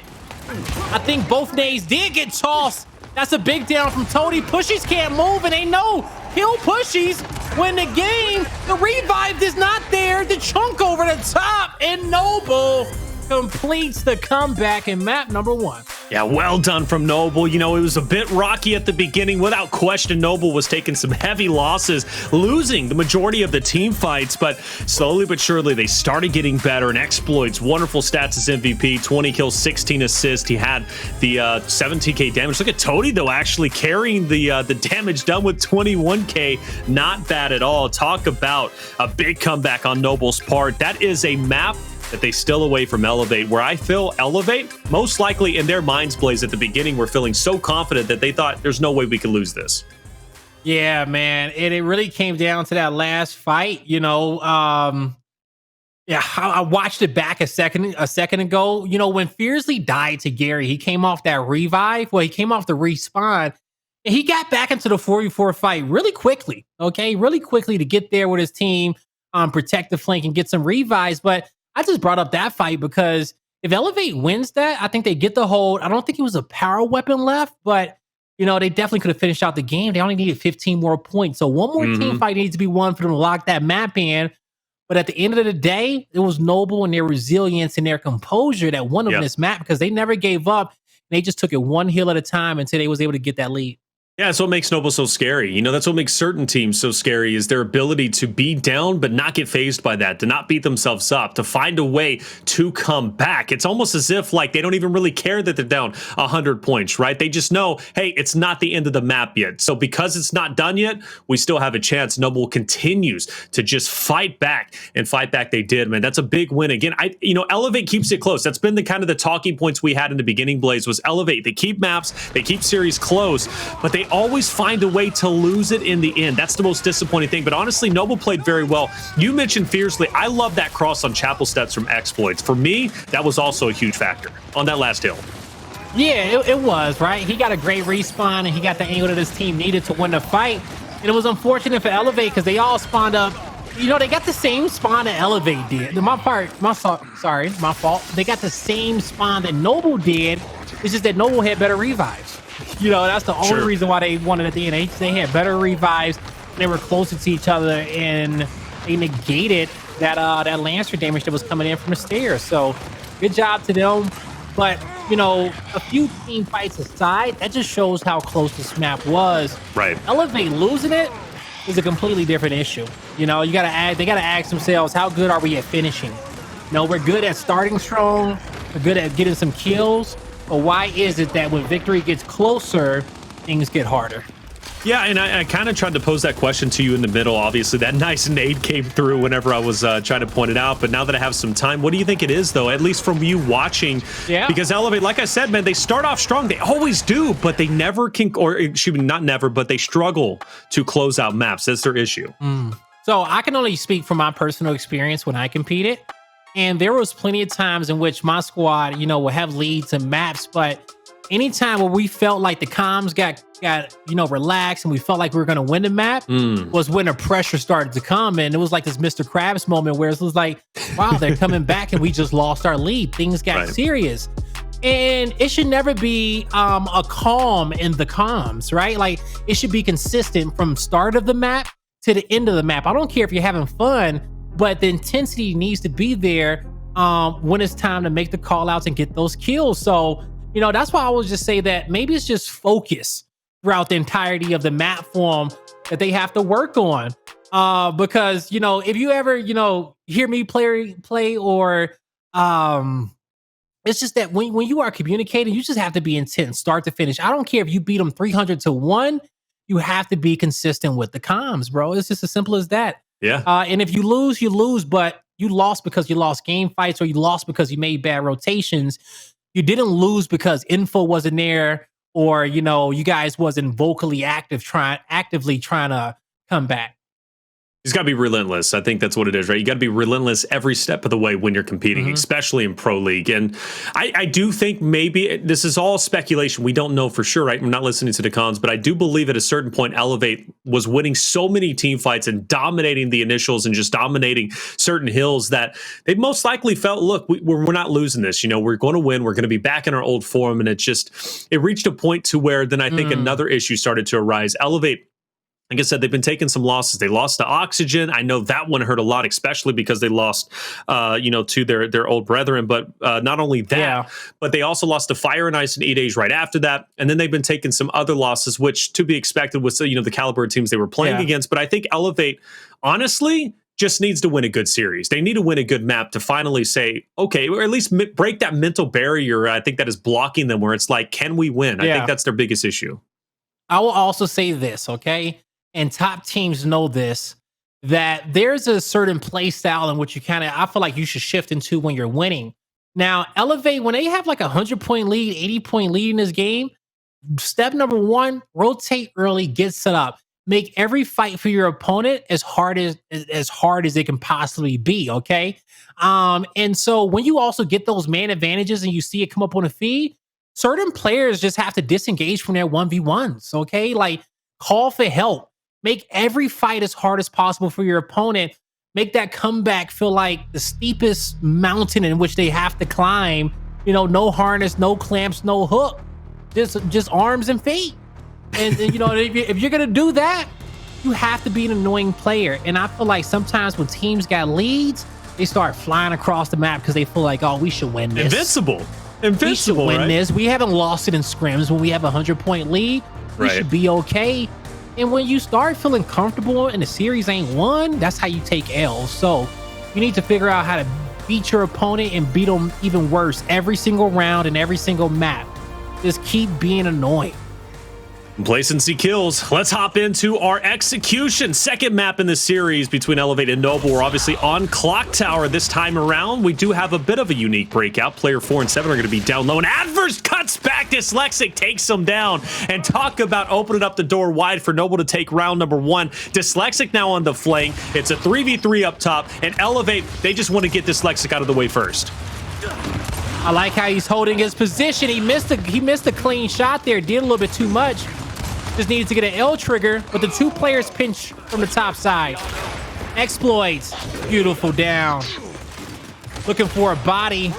I think both nades did get tossed. That's a big down from Toti. Pushyz can't move, and they know he'll Pushyz win the game. The revive is not there. The chunk over the top, and Noble completes the comeback in map number 1. Yeah, well done from Noble. You know, it was a bit rocky at the beginning. Without question, Noble was taking some heavy losses, losing the majority of the team fights, but slowly but surely they started getting better. And Xploidz, wonderful stats as MVP, 20 kills, 16 assists. He had the 17k damage. Look at Toti, though, actually carrying the damage done with 21k. Not bad at all. Talk about a big comeback on Noble's part. That is a map that they still away from Elevate, where I feel Elevate, most likely in their minds, Blaze, at the beginning, were feeling so confident that they thought there's no way we could lose this. Yeah, man. And it really came down to that last fight, you know. Yeah, I watched it back a second ago. You know, when Fearzly died to Gary, he came off that revive. Well, he came off the respawn, and he got back into the 4v4 fight really quickly, okay? Really quickly to get there with his team, protect the flank and get some revives. But I just brought up that fight because if Elevate wins that, I think they get the hold. I don't think it was a power weapon left, but, you know, they definitely could have finished out the game. They only needed 15 more points. So one more team fight needs to be won for them to lock that map in. But at the end of the day, it was Noble and their resilience and their composure that won them this map, because they never gave up. They just took it one hill at a time until they was able to get that lead. Yeah, that's what makes Noble so scary. You know, that's what makes certain teams so scary, is their ability to be down but not get fazed by that, to not beat themselves up, to find a way to come back. It's almost as if, like, they don't even really care that they're down 100 points, right? They just know, hey, it's not the end of the map yet. So because it's not done yet, we still have a chance. Noble continues to just fight back, and fight back they did, man. That's a big win. Again, you know, Elevate keeps it close. That's been the kind of the talking points we had in the beginning, Blaze, was Elevate. They keep maps, they keep series close, but they always find a way to lose it in the end. That's the most disappointing thing. But honestly, Noble played very well. You mentioned Fearzly. I love that cross on Chapel Steps from Xploidz. For me, that was also a huge factor on that last hill. Yeah, it was, right? He got a great respawn, and he got the angle that his team needed to win the fight. And it was unfortunate for Elevate because they all spawned up. You know, they got the same spawn that Elevate did. My fault. They got the same spawn that Noble did. It's just that Noble had better revives. You know, that's the only reason why they wanted at the end. They had better revives. They were closer to each other, and they negated that that Lancer damage that was coming in from the stairs. So good job to them. But, you know, a few team fights aside, that just shows how close this map was. Right. Elevate losing it is a completely different issue. You know, they gotta ask themselves, how good are we at finishing? You know, we're good at starting strong, we're good at getting some kills, but why is it that when victory gets closer, things get harder? Yeah, and I kind of tried to pose that question to you in the middle. Obviously, that nice nade came through whenever I was trying to point it out. But now that I have some time, what do you think it is, though? At least from you watching. Yeah. Because Elevate, like I said, man, they start off strong. They always do, but they never can, or excuse me, not never, but they struggle to close out maps. That's their issue. So I can only speak from my personal experience when I competed. And there was plenty of times in which my squad, you know, would have leads and maps, but anytime where we felt like the comms got you know, relaxed and we felt like we were going to win the map was when the pressure started to come. And it was like this Mr. Krabs moment where it was like, wow, they're coming back and we just lost our lead. Things got serious. And it should never be a calm in the comms, right? Like, it should be consistent from start of the map to the end of the map. I don't care if you're having fun, but the intensity needs to be there when it's time to make the call outs and get those kills. So, you know, that's why I would just say that maybe it's just focus throughout the entirety of the map form that they have to work on. Because, you know, if you ever, you know, hear me play or it's just that when you are communicating, you just have to be intense, start to finish. I don't care if you beat them 300-1, you have to be consistent with the comms, bro. It's just as simple as that. Yeah. And if you lose, but you lost because you lost game fights or you lost because you made bad rotations. You didn't lose because info wasn't there or, you know, you guys wasn't vocally actively trying to come back. He's got to be relentless. I think that's what it is, right? You got to be relentless every step of the way when you're competing, especially in Pro League. And I do think maybe this is all speculation. We don't know for sure, right? I'm not listening to the cons, but I do believe at a certain point, Elevate was winning so many team fights and dominating the initials and just dominating certain hills that they most likely felt, look, we're not losing this. You know, we're going to win. We're going to be back in our old form. And it reached a point to where then I think another issue started to arise. Elevate, like I said, they've been taking some losses. They lost to Oxygen. I know that one hurt a lot, especially because they lost, you know, to their old brethren. But not only that, but they also lost to Fire and Ice and E-Days right after that. And then they've been taking some other losses, which to be expected with, you know, the caliber of teams they were playing against. But I think Elevate, honestly, just needs to win a good series. They need to win a good map to finally say, okay, or at least break that mental barrier. I think that is blocking them where it's like, can we win? I think that's their biggest issue. I will also say this, okay? And top teams know this, that there's a certain play style in which I feel like you should shift into when you're winning. Now, Elevate, when they have like 100-point lead, 80-point lead in this game, step number one, rotate early, get set up. Make every fight for your opponent as hard as it can possibly be, okay? And so when you also get those man advantages and you see it come up on a feed, certain players just have to disengage from their 1v1s, okay? Like, call for help. Make every fight as hard as possible for your opponent. Make that comeback feel like the steepest mountain in which they have to climb. You know, no harness, no clamps, no hook. Just arms and feet. And you know, if you're going to do that, you have to be an annoying player. And I feel like sometimes when teams got leads, they start flying across the map because they feel like, oh, we should win this. Invincible, we should win this. We haven't lost it in scrims when we have a 100-point lead. We should be okay. And when you start feeling comfortable and the series ain't won, that's how you take L's. So you need to figure out how to beat your opponent and beat them even worse every single round and every single map. Just keep being annoying. Complacency kills. Let's hop into our execution. Second map in the series between Elevate and Noble. We're obviously on Clocktower this time around. We do have a bit of a unique breakout. Player 4 and 7 are going to be down low. And Addvers cuts back. Dyslexic takes them down. And talk about opening up the door wide for Noble to take round number one. Dyslexic now on the flank. It's a 3v3 up top. And Elevate, they just want to get Dyslexic out of the way first. I like how he's holding his position. He missed a clean shot there. Did a little bit too much. Just needed to get an L trigger, but the two players pinch from the top side. Xploidz, beautiful down. Looking for a body.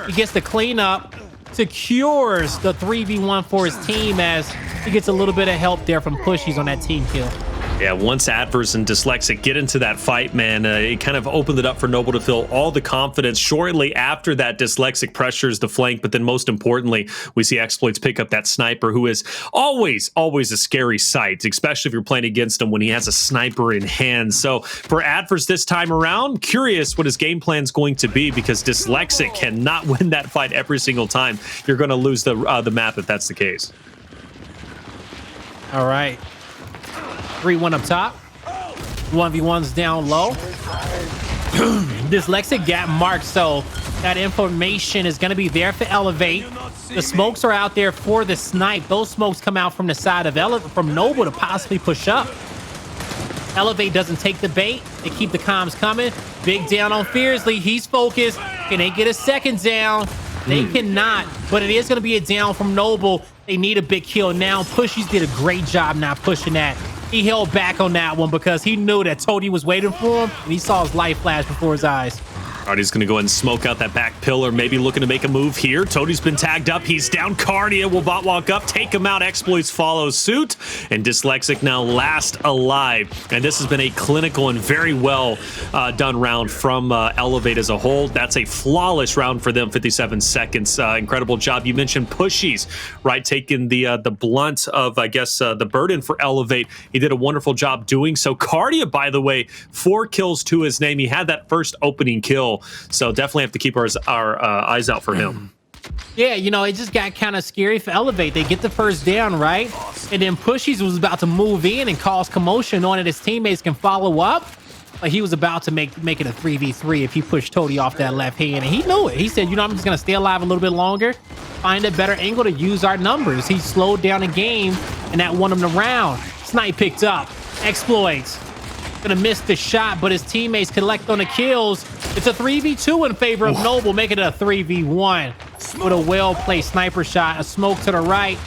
He gets the cleanup. secures the 3v1 for his team as he gets a little bit of help there from Pushyz on that team kill. Yeah, once Addvers and Dyslexic get into that fight, man, it kind of opened it up for Noble to feel all the confidence. Shortly after that, Dyslexic pressures the flank, but then most importantly, we see Xploidz pick up that sniper, who is always a scary sight, especially if you're playing against him when he has a sniper in hand. So for Addvers this time around, curious what his game plan is going to be, because Dyslexic cannot win that fight every single time. You're going to lose the map if that's the case. All right. 3-1 up top. 1v1's down low. Dyslexic gap marked, so that information is going to be there for Elevate. The smokes are out there for the snipe. Those smokes come out from the side of from Noble to possibly push up. Elevate doesn't take the bait. They keep the comms coming. Big down on Fearzly. He's focused. Can they get a second down? They cannot, but it is going to be a down from Noble. They need a big kill now. Pushyz did a great job not pushing that. He held back on that one because he knew that Toti was waiting for him, and he saw his life flash before his eyes. Kardia's going to go ahead and smoke out that back pillar, maybe looking to make a move here. Toti's been tagged up. He's down. Kardia will bot walk up, take him out. Xploidz follows suit, and Dyslexic now last alive. And this has been a clinical and very well done round from Elevate as a whole. That's a flawless round for them, 57 seconds. Incredible job. You mentioned Pushyz, right? Taking the blunt of, I guess, the burden for Elevate. He did a wonderful job doing so. Kardia, by the way, 4 kills to his name. He had that first opening kill. So definitely have to keep our eyes out for him. Yeah, you know, it just got kind of scary for Elevate. They get the first down, right? And then Pushyz was about to move in and cause commotion, knowing that his teammates can follow up. But he was about to make it a 3v3 if he pushed Toti off that left hand. And he knew it. He said, you know, I'm just going to stay alive a little bit longer, find a better angle to use our numbers. He slowed down the game, and that won him the round. Snipe picked up. Xploidz gonna miss the shot, but his teammates collect on the kills. It's a 3v2 in favor of Noble, making it a 3v1 with a well-placed sniper shot. A smoke to the right.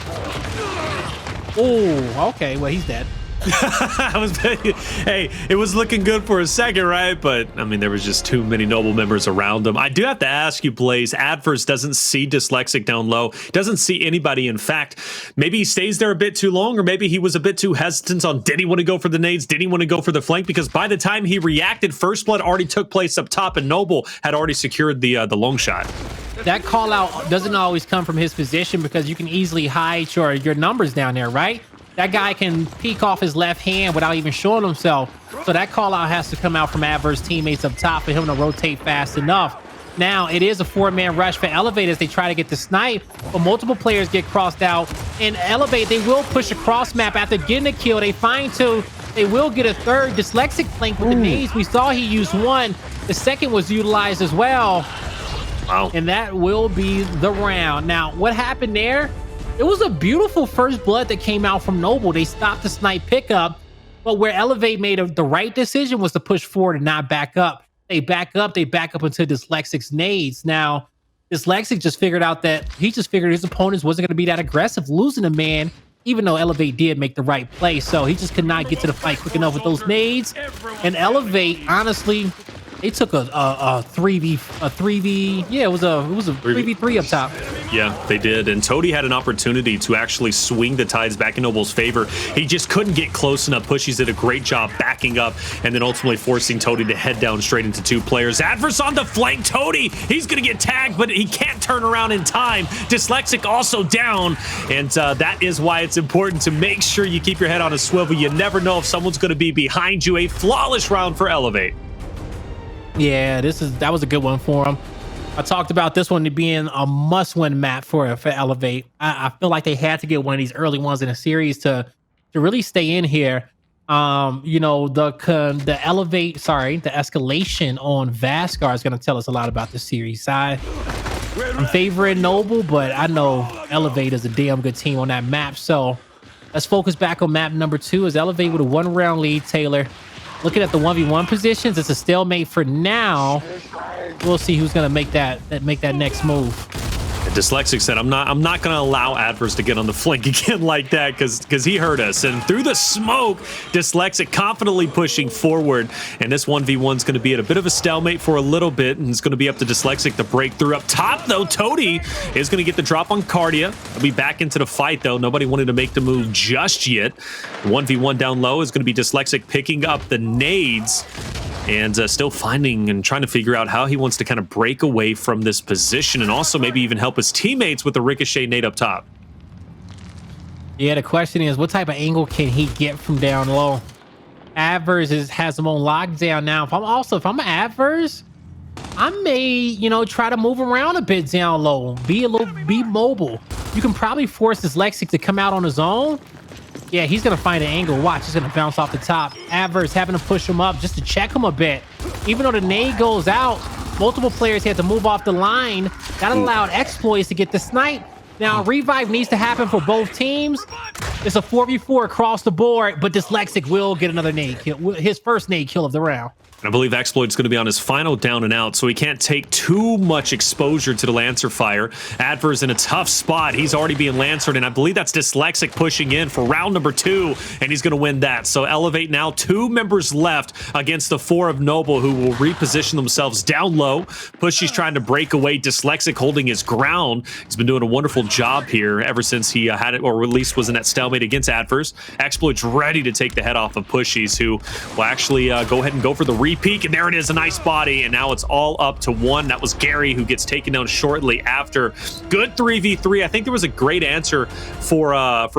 Oh, okay, well, he's dead. Hey, it was looking good for a second, right? But I mean, there was just too many Noble members around him. I do have to ask you, Blaze, Addvers doesn't see Dyslexic down low, doesn't see anybody. In fact, maybe he stays there a bit too long, or maybe he was a bit too hesitant on, did he want to go for the nades, did he want to go for the flank? Because by the time he reacted, first blood already took place up top, and Noble had already secured the long shot. That call out doesn't always come from his position, because you can easily hide your numbers down there, right? That guy can peek off his left hand without even showing himself. So that call out has to come out from Addvers teammates up top for him to rotate fast enough. Now, it is a 4-man rush for Elevate as they try to get the snipe, but multiple players get crossed out. And Elevate, they will push a cross map after getting a kill. They find 2. They will get a third. Dyslexic flank with the nades. We saw he used 1. The second was utilized as well. Wow. And that will be the round. Now, what happened there? It was a beautiful first blood that came out from Noble. They stopped the snipe pickup, but where Elevate made the right decision was to push forward and not back up. They back up into Dyslexic's nades. Now, Dyslexic just figured out that his opponents wasn't going to be that aggressive, losing a man, even though Elevate did make the right play. So he just could not get to the fight quick enough with those nades. And Elevate, honestly, they took a 3v. Yeah, it was a 3v3 up top. Yeah, they did. And Toti had an opportunity to actually swing the tides back in Noble's favor. He just couldn't get close enough. Pushyz did a great job backing up and then ultimately forcing Toti to head down straight into 2 players. Addvers on the flank. Toti, he's going to get tagged, but he can't turn around in time. Dyslexic also down. And that is why it's important to make sure you keep your head on a swivel. You never know if someone's going to be behind you. A flawless round for Elevate. Yeah, that was a good one for him. I talked about this one being a must-win map for Elevate. I feel like they had to get one of these early ones in a series to really stay in here. You know, the escalation on Vasgar is going to tell us a lot about the series. I'm favoring Noble, but I know Elevate is a damn good team on that map. So let's focus back on map number 2 as Elevate with a 1-round lead. Taylor, looking at the 1v1 positions, it's a stalemate for now. We'll see who's going to make that next move. Dyslexic said, I'm not going to allow Addvers to get on the flank again like that because he hurt us. And through the smoke, Dyslexic confidently pushing forward. And this 1v1 is going to be at a bit of a stalemate for a little bit. And it's going to be up to Dyslexic to break through. Up top, though, Toti is going to get the drop on Kardia. He'll be back into the fight, though. Nobody wanted to make the move just yet. 1v1 down low is going to be Dyslexic picking up the nades. And still finding and trying to figure out how he wants to kind of break away from this position and also maybe even help his teammates with the ricochet nade up top. Yeah, the question is, what type of angle can he get from down low? Addvers has him on lockdown now. If I'm Addvers, I may, try to move around a bit down low, be mobile. You can probably force Dyslexic to come out on his own. Yeah, he's going to find an angle. Watch, he's going to bounce off the top. Addvers having to push him up just to check him a bit. Even though the nade goes out, multiple players had to move off the line. That allowed Xploidz to get the snipe. Now, revive needs to happen for both teams. It's a 4v4 across the board, but Dyslexic will get another nade kill, his first nade kill of the round. I believe Xploidz is going to be on his final down and out, so he can't take too much exposure to the Lancer fire. Addvers in a tough spot. He's already being Lancered, and I believe that's Dyslexic pushing in for round number 2, and he's going to win that. So Elevate now 2 members left against the 4 of Noble, who will reposition themselves down low. Pushy's trying to break away. Dyslexic holding his ground. He's been doing a wonderful job here ever since he had it, or at least was in that stalemate against Addvers. Xploidz ready to take the head off of Pushyz, who will actually go ahead and go for the peek, and there it is, a nice body, and now it's all up to 1. That was Gary, who gets taken down shortly after. Good 3v3. I think there was a great answer for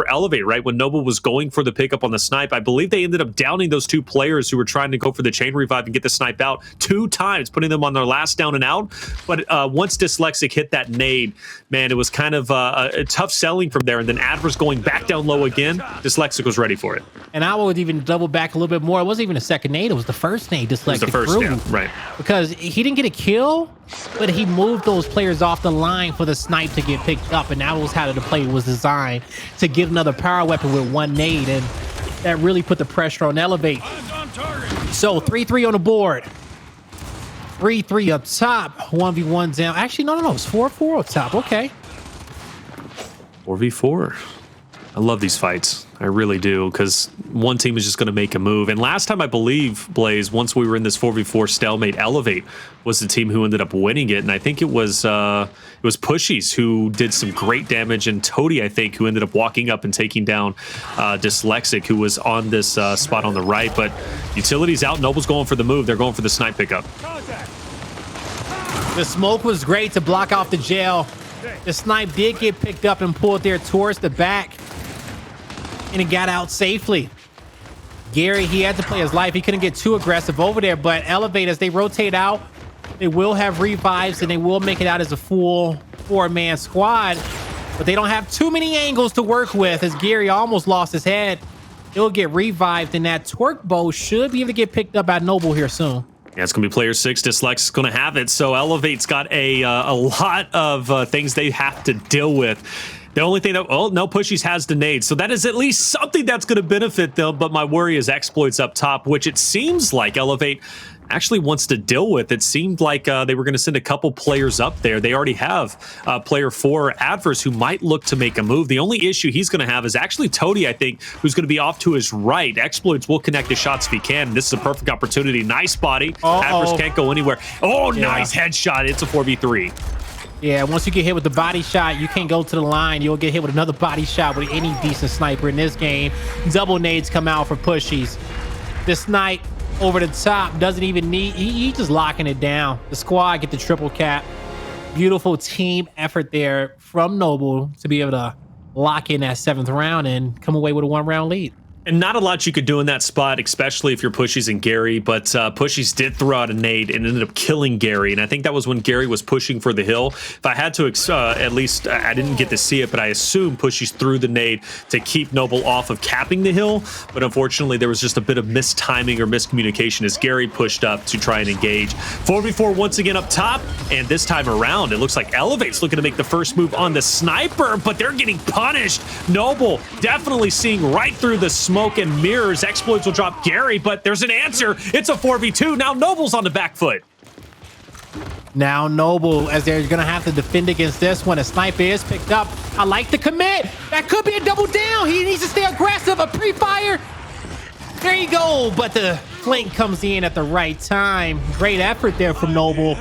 Elevate, right? When Noble was going for the pickup on the snipe, I believe they ended up downing those 2 players who were trying to go for the chain revive and get the snipe out 2 times, putting them on their last down and out. But once Dyslexic hit that nade, man, it was kind of a tough selling from there, and then Addvers going back down low again. Dyslexic was ready for it. And I would even double back a little bit more. It wasn't even a second nade. It was the first nade Dyslexic the first, threw. yeah, right. Because he didn't get a kill, but he moved those players off the line for the snipe to get picked up. And that was how the play was designed, to get another power weapon with 1 nade. And that really put the pressure on Elevate. So 3-3 on the board. 3-3 up top. 1v1 down. Actually, no. It's 4-4 up top. Okay. 4v4. I love these fights. I really do, because one team is just going to make a move. And last time, I believe, Blaze, once we were in this 4v4 stalemate, Elevate was the team who ended up winning it. And I think it was Pushyz who did some great damage, and Toti, I think, who ended up walking up and taking down Dyslexic, who was on this spot on the right. But Utility's out. Noble's going for the move. They're going for the snipe pickup. The smoke was great to block off the jail. The snipe did get picked up and pulled there towards the back, and it got out safely. Gary, he had to play his life. He couldn't get too aggressive over there, but Elevate, as they rotate out, they will have revives, and they will make it out as a full 4-man squad, but they don't have too many angles to work with, as Gary almost lost his head. He'll get revived, and that twerk bow should be able to get picked up by Noble here soon. Yeah, it's going to be player 6. Dyslexic's going to have it. So Elevate's got a lot of things they have to deal with. The only thing that, no, Pushyz has the nade. So that is at least something that's going to benefit them. But my worry is Xploidz up top, which it seems like Elevate actually wants to deal with. It seemed like they were going to send a couple players up there. They already have player 4, Addvers, who might look to make a move. The only issue he's going to have is actually Toti, I think, who's going to be off to his right. Xploidz will connect his shots if he can. This is a perfect opportunity. Nice body. Addvers can't go anywhere. Oh, yeah. Nice headshot. It's a 4v3. Yeah, once you get hit with the body shot, you can't go to the line. You'll get hit with another body shot with any decent sniper in this game. Double nades come out for Pushyz. The snipe over the top doesn't even need, he's just locking it down. The squad get the triple cap. Beautiful team effort there from Noble to be able to lock in that 7th round and come away with a 1-round lead. And not a lot you could do in that spot, especially if you're Pushyz and Gary, but Pushyz did throw out a nade and ended up killing Gary. And I think that was when Gary was pushing for the hill. If I had to, at least I didn't get to see it, but I assume Pushyz threw the nade to keep Noble off of capping the hill. But unfortunately, there was just a bit of mistiming or miscommunication as Gary pushed up to try and engage. 4v4 once again up top. And this time around, it looks like Elevate's looking to make the first move on the sniper, but they're getting punished. Noble definitely seeing right through the smoke and mirrors. Xploidz will drop Gary, but there's an answer. It's a 4v2. Now Noble's on the back foot. Now Noble, as they're gonna have to defend against this one. A sniper is picked up. I like the commit. That could be a double down. He needs to stay aggressive. A pre-fire. There you go. But the flank comes in at the right time. Great effort there from Noble.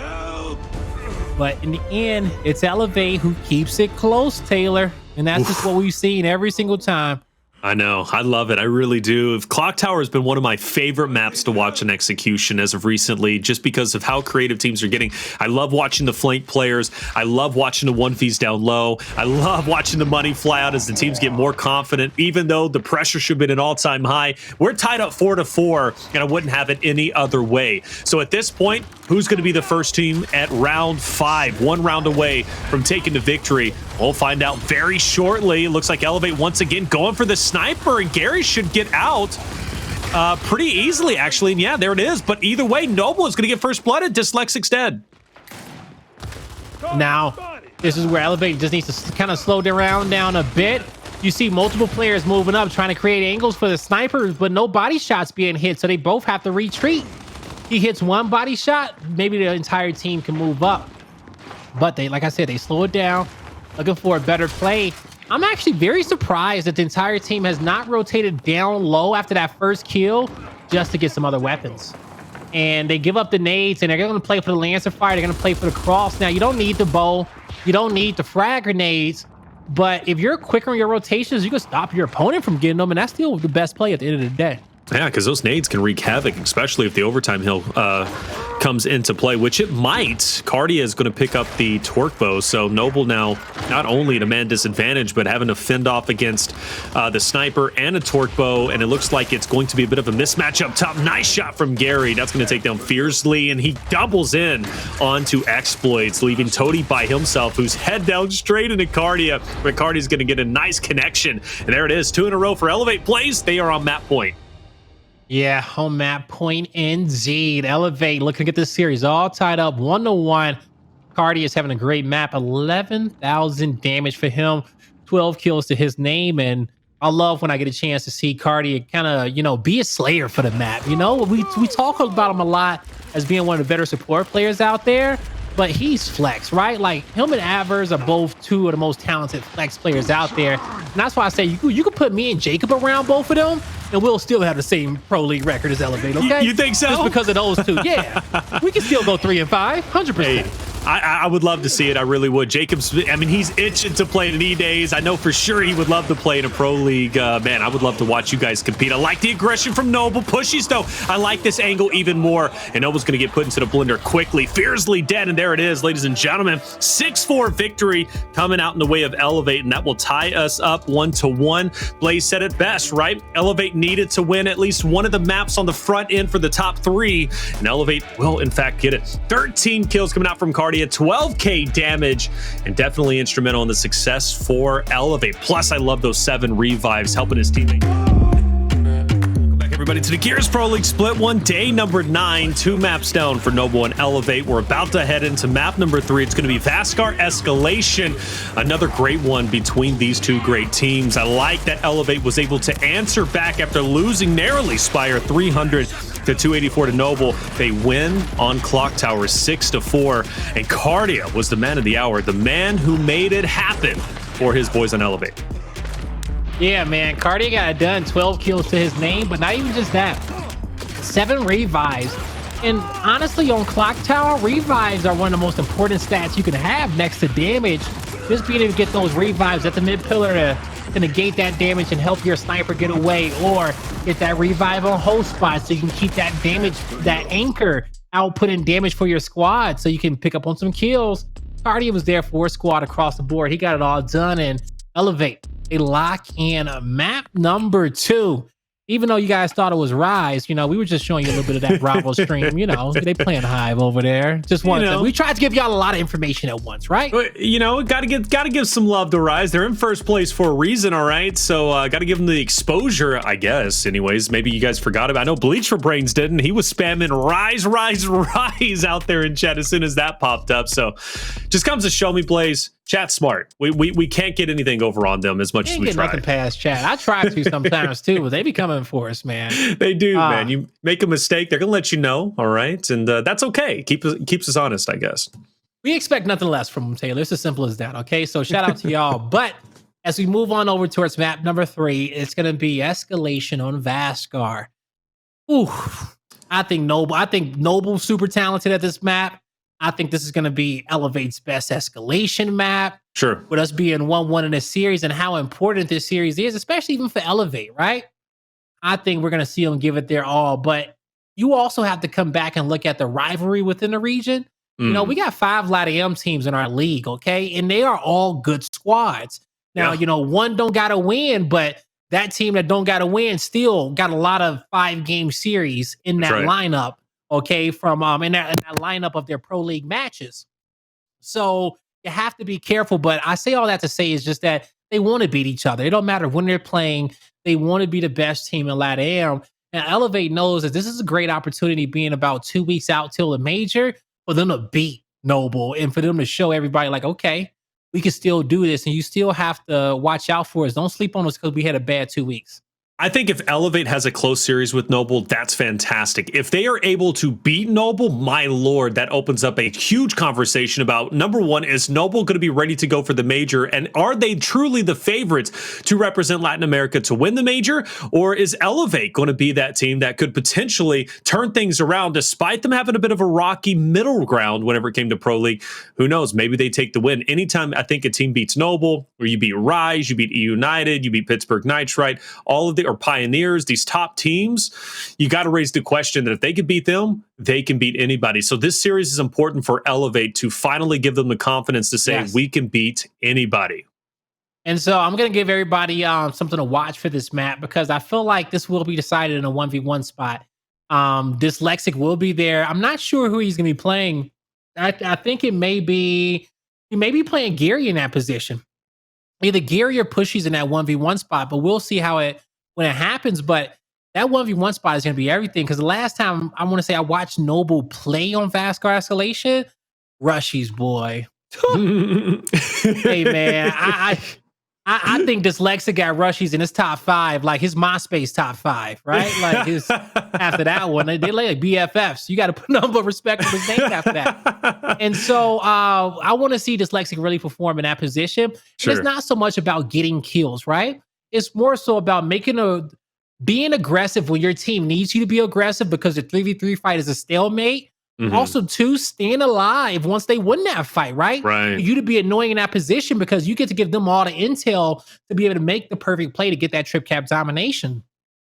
But in the end, it's Elevate who keeps it close, Taylor. And that's just what we've seen every single time. I know. I love it. I really do. Clocktower has been one of my favorite maps to watch in execution as of recently, just because of how creative teams are getting. I love watching the flank players. I love watching the 1Vs down low. I love watching the money fly out as the teams get more confident, even though the pressure should have been an all-time high. We're tied up 4-4, and I wouldn't have it any other way. So at this point, who's going to be the first team at round 5? 1 round away from taking the victory. We'll find out very shortly. It looks like Elevate once again going for the sniper, and Gary should get out pretty easily, actually. And yeah, there it is. But either way, Noble is going to get first blooded. Dyslexic's dead. Now, this is where Elevate just needs to kind of slow down a bit. You see multiple players moving up, trying to create angles for the snipers, but no body shots being hit, so they both have to retreat. He hits one body shot, maybe the entire team can move up. But they, like I said, they slow it down, looking for a better play. I'm actually very surprised that the entire team has not rotated down low after that first kill just to get some other weapons. And they give up the nades, and they're going to play for the Lancer Fire. They're going to play for the cross. Now, you don't need the bow. You don't need the frag grenades. But if you're quicker in your rotations, you can stop your opponent from getting them, and that's still the best play at the end of the day. Yeah, because those nades can wreak havoc, especially if the overtime hill comes into play, which it might. Kardia is going to pick up the torque bow, so Noble now not only at a man disadvantage, but having to fend off against the sniper and a torque bow, and it looks like it's going to be a bit of a mismatch up top. Nice shot from Gary. That's going to take down Fearzly, and he doubles in onto Xploidz, leaving Toti by himself, who's head down straight into Kardia, but Kardia's going to get a nice connection, and there it is. 2 in a row for Elevate plays. They are on map point. Yeah, home map point indeed. Elevate looking to get this series all tied up 1-1. Kardia is having a great map. 11,000 damage for him. 12 kills to his name. And I love when I get a chance to see Kardia kind of, you know, be a slayer for the map. You know, we talk about him a lot as being one of the better support players out there. But he's flex, right? Like, him and Addvers are both 2 of the most talented flex players out there. And that's why I say you could put me and Jacob around both of them, and we'll still have the same pro league record as Elevate, okay? You think so? Just because of those 2. Yeah. We can still go 3 and 5, 100%. Hey, I would love to see it. I really would. Jacob's, I mean, he's itching to play in E-Days. I know for sure he would love to play in a pro league. Man, I would love to watch you guys compete. I like the aggression from Noble. Pushyz, though, I like this angle even more. And Noble's going to get put into the blender quickly. Fearzly dead, and there it is, ladies and gentlemen. 6-4 victory coming out in the way of Elevate, and that will tie us up 1-1. Blaze said it best, right? Elevate needed to win at least one of the maps on the front end for the top 3, and Elevate will, in fact, get it. 13 kills coming out from Kardia, 12k damage, and definitely instrumental in the success for Elevate. Plus, I love those 7 revives helping his teammate. Welcome back, everybody, to the Gears Pro League Split 1, day number 9. 2 maps down for Noble and Elevate. We're about to head into map number 3. It's going to be Vasgar Escalation. Another great one between these 2 great teams. I like that Elevate was able to answer back after losing narrowly. Speyer 300 to 284 to Noble. They win on Clocktower 6-4, and Kardia was the man of the hour, the man who made it happen for his boys on Elevate. Yeah, man, Kardia got it done. 12 kills to his name, but not even just that. 7 revives. And honestly, on Clocktower, revives are one of the most important stats you can have next to damage. Just being able to get those revives at the mid pillar to negate that damage and help your sniper get away, or get that revive on host spot so you can keep that damage, that anchor outputting damage for your squad so you can pick up on some kills. Kardia was there for a squad across the board. He got it all done, and Elevate, they lock in map number 2. Even though you guys thought it was Rise, you know, we were just showing you a little bit of that Bravo stream. You know, they playing Hive over there. Just once. You know, we tried to give y'all a lot of information at once, right? You know, gotta give some love to Rise. They're in first place for a reason, all right? So gotta give them the exposure, I guess. Anyways, maybe you guys forgot about it. I know Bleach for Brains didn't. He was spamming Rise out there in chat as soon as that popped up. So just comes to show me, Blaze, Chat's smart. We can't get anything over on them as much as we get try. Nothing past chat. I try to sometimes too, but they be coming for us, man. They do, man. You make a mistake, they're gonna let you know. All right, and that's okay. Keeps us honest, I guess. We expect nothing less from them, Taylor. It's as simple as that. Okay, so shout out to y'all. But as we move on over towards map number 3, it's gonna be Escalation on Vasgar. Ooh, I think Noble's super talented at this map. I think this is going to be Elevate's best escalation map. Sure. With us being 1-1 in this series and how important this series is, especially even for Elevate, right? I think we're going to see them give it their all. But you also have to come back and look at the rivalry within the region. You know, we got 5 LATAM teams in our league, okay? And they are all good squads. Now, you know, one don't got to win, but that team that don't got to win still got a lot of 5-game series in that lineup. Okay, from in that lineup of their pro league matches. So you have to be careful. But I say all that to say is just that they want to beat each other. It don't matter when they're playing. They want to be the best team in LATAM. And Elevate knows that this is a great opportunity, being about 2 weeks out till the major, for them to beat Noble and for them to show everybody like, okay, we can still do this. And you still have to watch out for us. Don't sleep on us because we had a bad 2 weeks. I think if Elevate has a close series with Noble, that's fantastic. If they are able to beat Noble, my lord, that opens up a huge conversation about, number one, is Noble going to be ready to go for the major? And are they truly the favorites to represent Latin America to win the major? Or is Elevate going to be that team that could potentially turn things around despite them having a bit of a rocky middle ground whenever it came to Pro League? Who knows? Maybe they take the win. Anytime I think a team beats Noble, or you beat Rise, you beat E United, you beat Pittsburgh Nitrite, all of the or Pioneers, these top teams, you got to raise the question that if they can beat them, they can beat anybody. So this series is important for Elevate to finally give them the confidence to say, we can beat anybody. And so I'm going to give everybody something to watch for this map, because I feel like this will be decided in a 1v1 spot. Dyslexic will be there. I'm not sure who he's going to be playing. I think he may be playing Gary in that position. Either Gary or Pushyz in that 1v1 spot, but we'll see when it happens. But that 1v1 spot is going to be everything, because the last time I want to say I watched Noble play on Vasgar Escalation, Rushy's boy. Hey man, I think Dyslexic got Rushy's in his top 5, like his MySpace top 5, right? Like his after that one, they like BFFs. You got to put number of respect on his name after that. And so I want to see Dyslexic really perform in that position. Sure. It's not so much about getting kills, right? It's more so about being aggressive when your team needs you to be aggressive, because the 3v3 fight is a stalemate. Mm-hmm. Also, too, staying alive once they win that fight, right? Right. For you to be annoying in that position, because you get to give them all the intel to be able to make the perfect play to get that trip cap domination.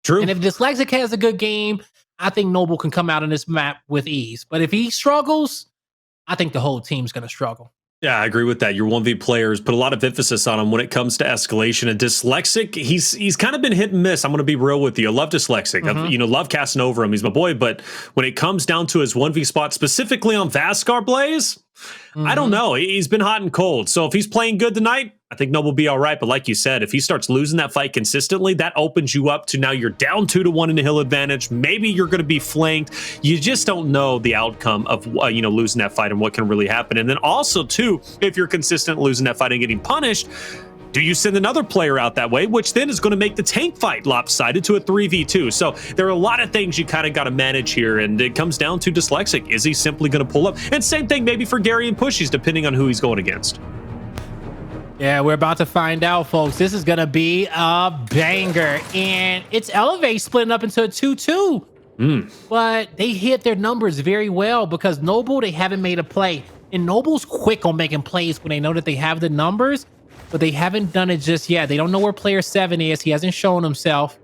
True. And if Dyslexic has a good game, I think Noble can come out on this map with ease. But if he struggles, I think the whole team's going to struggle. Yeah, I agree with that. Your 1v players put a lot of emphasis on him when it comes to Escalation. And Dyslexic, he's kind of been hit and miss. I'm going to be real with you. I love Dyslexic. Mm-hmm. Love casting over him. He's my boy. But when it comes down to his 1v spot, specifically on Vasgar Blaze, I don't know. He's been hot and cold. So if he's playing good tonight, I think Noble will be all right. But like you said, if he starts losing that fight consistently, that opens you up to now you're down 2-1 in the hill advantage. Maybe you're going to be flanked. You just don't know the outcome of losing that fight and what can really happen. And then also too, if you're consistent losing that fight and getting punished, do you send another player out that way, which then is going to make the tank fight lopsided to a 3v2? So there are a lot of things you kind of got to manage here, and it comes down to Dyslexic. Is he simply going to pull up? And same thing maybe for Gary and Pushyz, depending on who he's going against. Yeah, we're about to find out, folks. This is going to be a banger, and it's Elevate splitting up into a 2-2. But they hit their numbers very well, because Noble, they haven't made a play. And Noble's quick on making plays when they know that they have the numbers, but they haven't done it just yet. They don't know where player 7 is. He hasn't shown himself.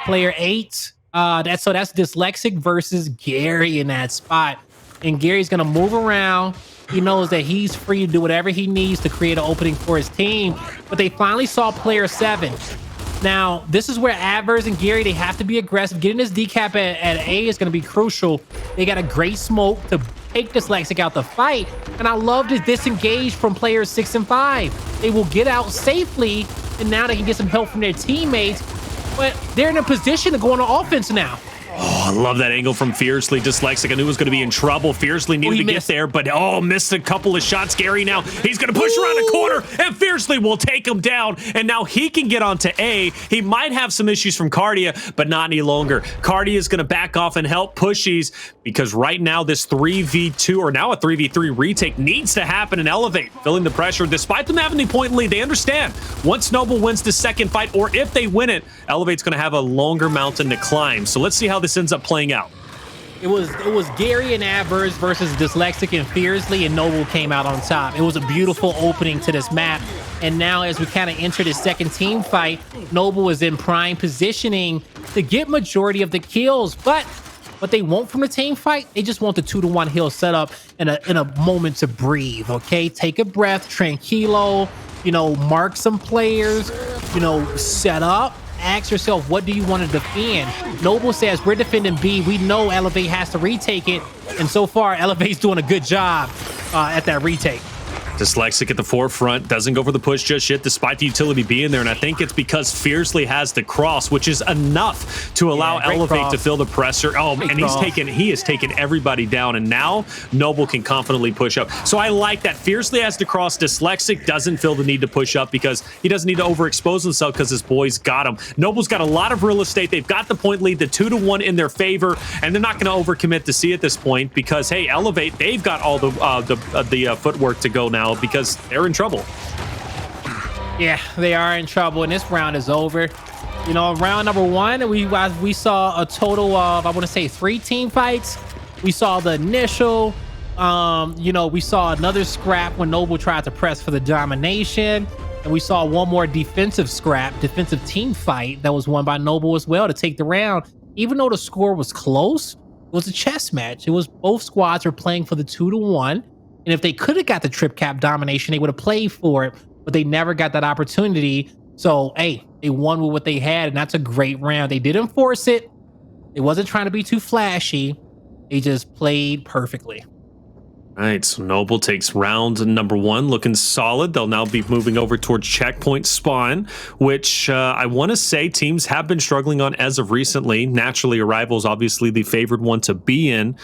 Player 8, that's Dyslexic versus Gary in that spot. And Gary's going to move around. He knows that he's free to do whatever he needs to create an opening for his team. But they finally saw player 7. Now, this is where Addvers and Gary, they have to be aggressive. Getting this decap at A is going to be crucial. They got a great smoke to take Dyslexic out the fight. And I love this disengage from players 6 and 5. They will get out safely, and now they can get some help from their teammates. But they're in a position to go on the offense now. I love that angle from Fearzly. Dyslexic, I knew was going to be in trouble. Fearzly needed to get there, but missed a couple of shots. Gary now, he's going to push around the corner, and Fearzly will take him down, and now he can get onto A. He might have some issues from Kardia, but not any longer. Kardia is going to back off and help Pushyz, because right now this 3v2, or now a 3v3 retake needs to happen and Elevate, feeling the pressure. Despite them having the point lead, they understand once Noble wins the second fight, or if they win it, Elevate's going to have a longer mountain to climb. So let's see how this ends up playing out. It was Gary and Addvers versus Dyslexic and Fearzly, and Noble came out on top. It was a beautiful opening to this map. And now as we kind of enter the second team fight, Noble is in prime positioning to get majority of the kills. But what they want from the team fight, they just want the 2-to-1 hill setup in a moment to breathe, okay? Take a breath, tranquilo, you know, mark some players, you know, set up. Ask yourself, what do you want to defend? Noble says, we're defending B. We know Elevate has to retake it. And so far, Elevate's doing a good job at that retake. Dyslexic at the forefront, doesn't go for the push just yet, despite the utility being there. And I think it's because Fearzly has the cross, which is enough to allow Elevate to feel the pressure. And he has taken everybody down. And now Noble can confidently push up. So I like that. Fearzly has the cross. Dyslexic doesn't feel the need to push up because he doesn't need to overexpose himself because his boys got him. Noble's got a lot of real estate. They've got the point lead, the 2-to-1 in their favor, and they're not going to overcommit to C at this point because, hey, Elevate, they've got all the footwork to go now, because they're in trouble. Yeah, they are in trouble, and this round is over. You know, round number one, we saw a total of, I want to say, 3 team fights. We saw the initial, you know, we saw another scrap when Noble tried to press for the domination, and we saw one more defensive team fight that was won by Noble as well to take the round. Even though the score was close, it was a chess match. It was both squads were playing for the 2-to-1. And if they could have got the trip cap domination, they would have played for it, but they never got that opportunity. So, hey, they won with what they had, and that's a great round. They didn't force it. They wasn't trying to be too flashy. They just played perfectly. All right, so Noble takes round number 1, looking solid. They'll now be moving over towards checkpoint spawn, which I want to say teams have been struggling on as of recently. Naturally, Arrival is obviously the favored one to be in.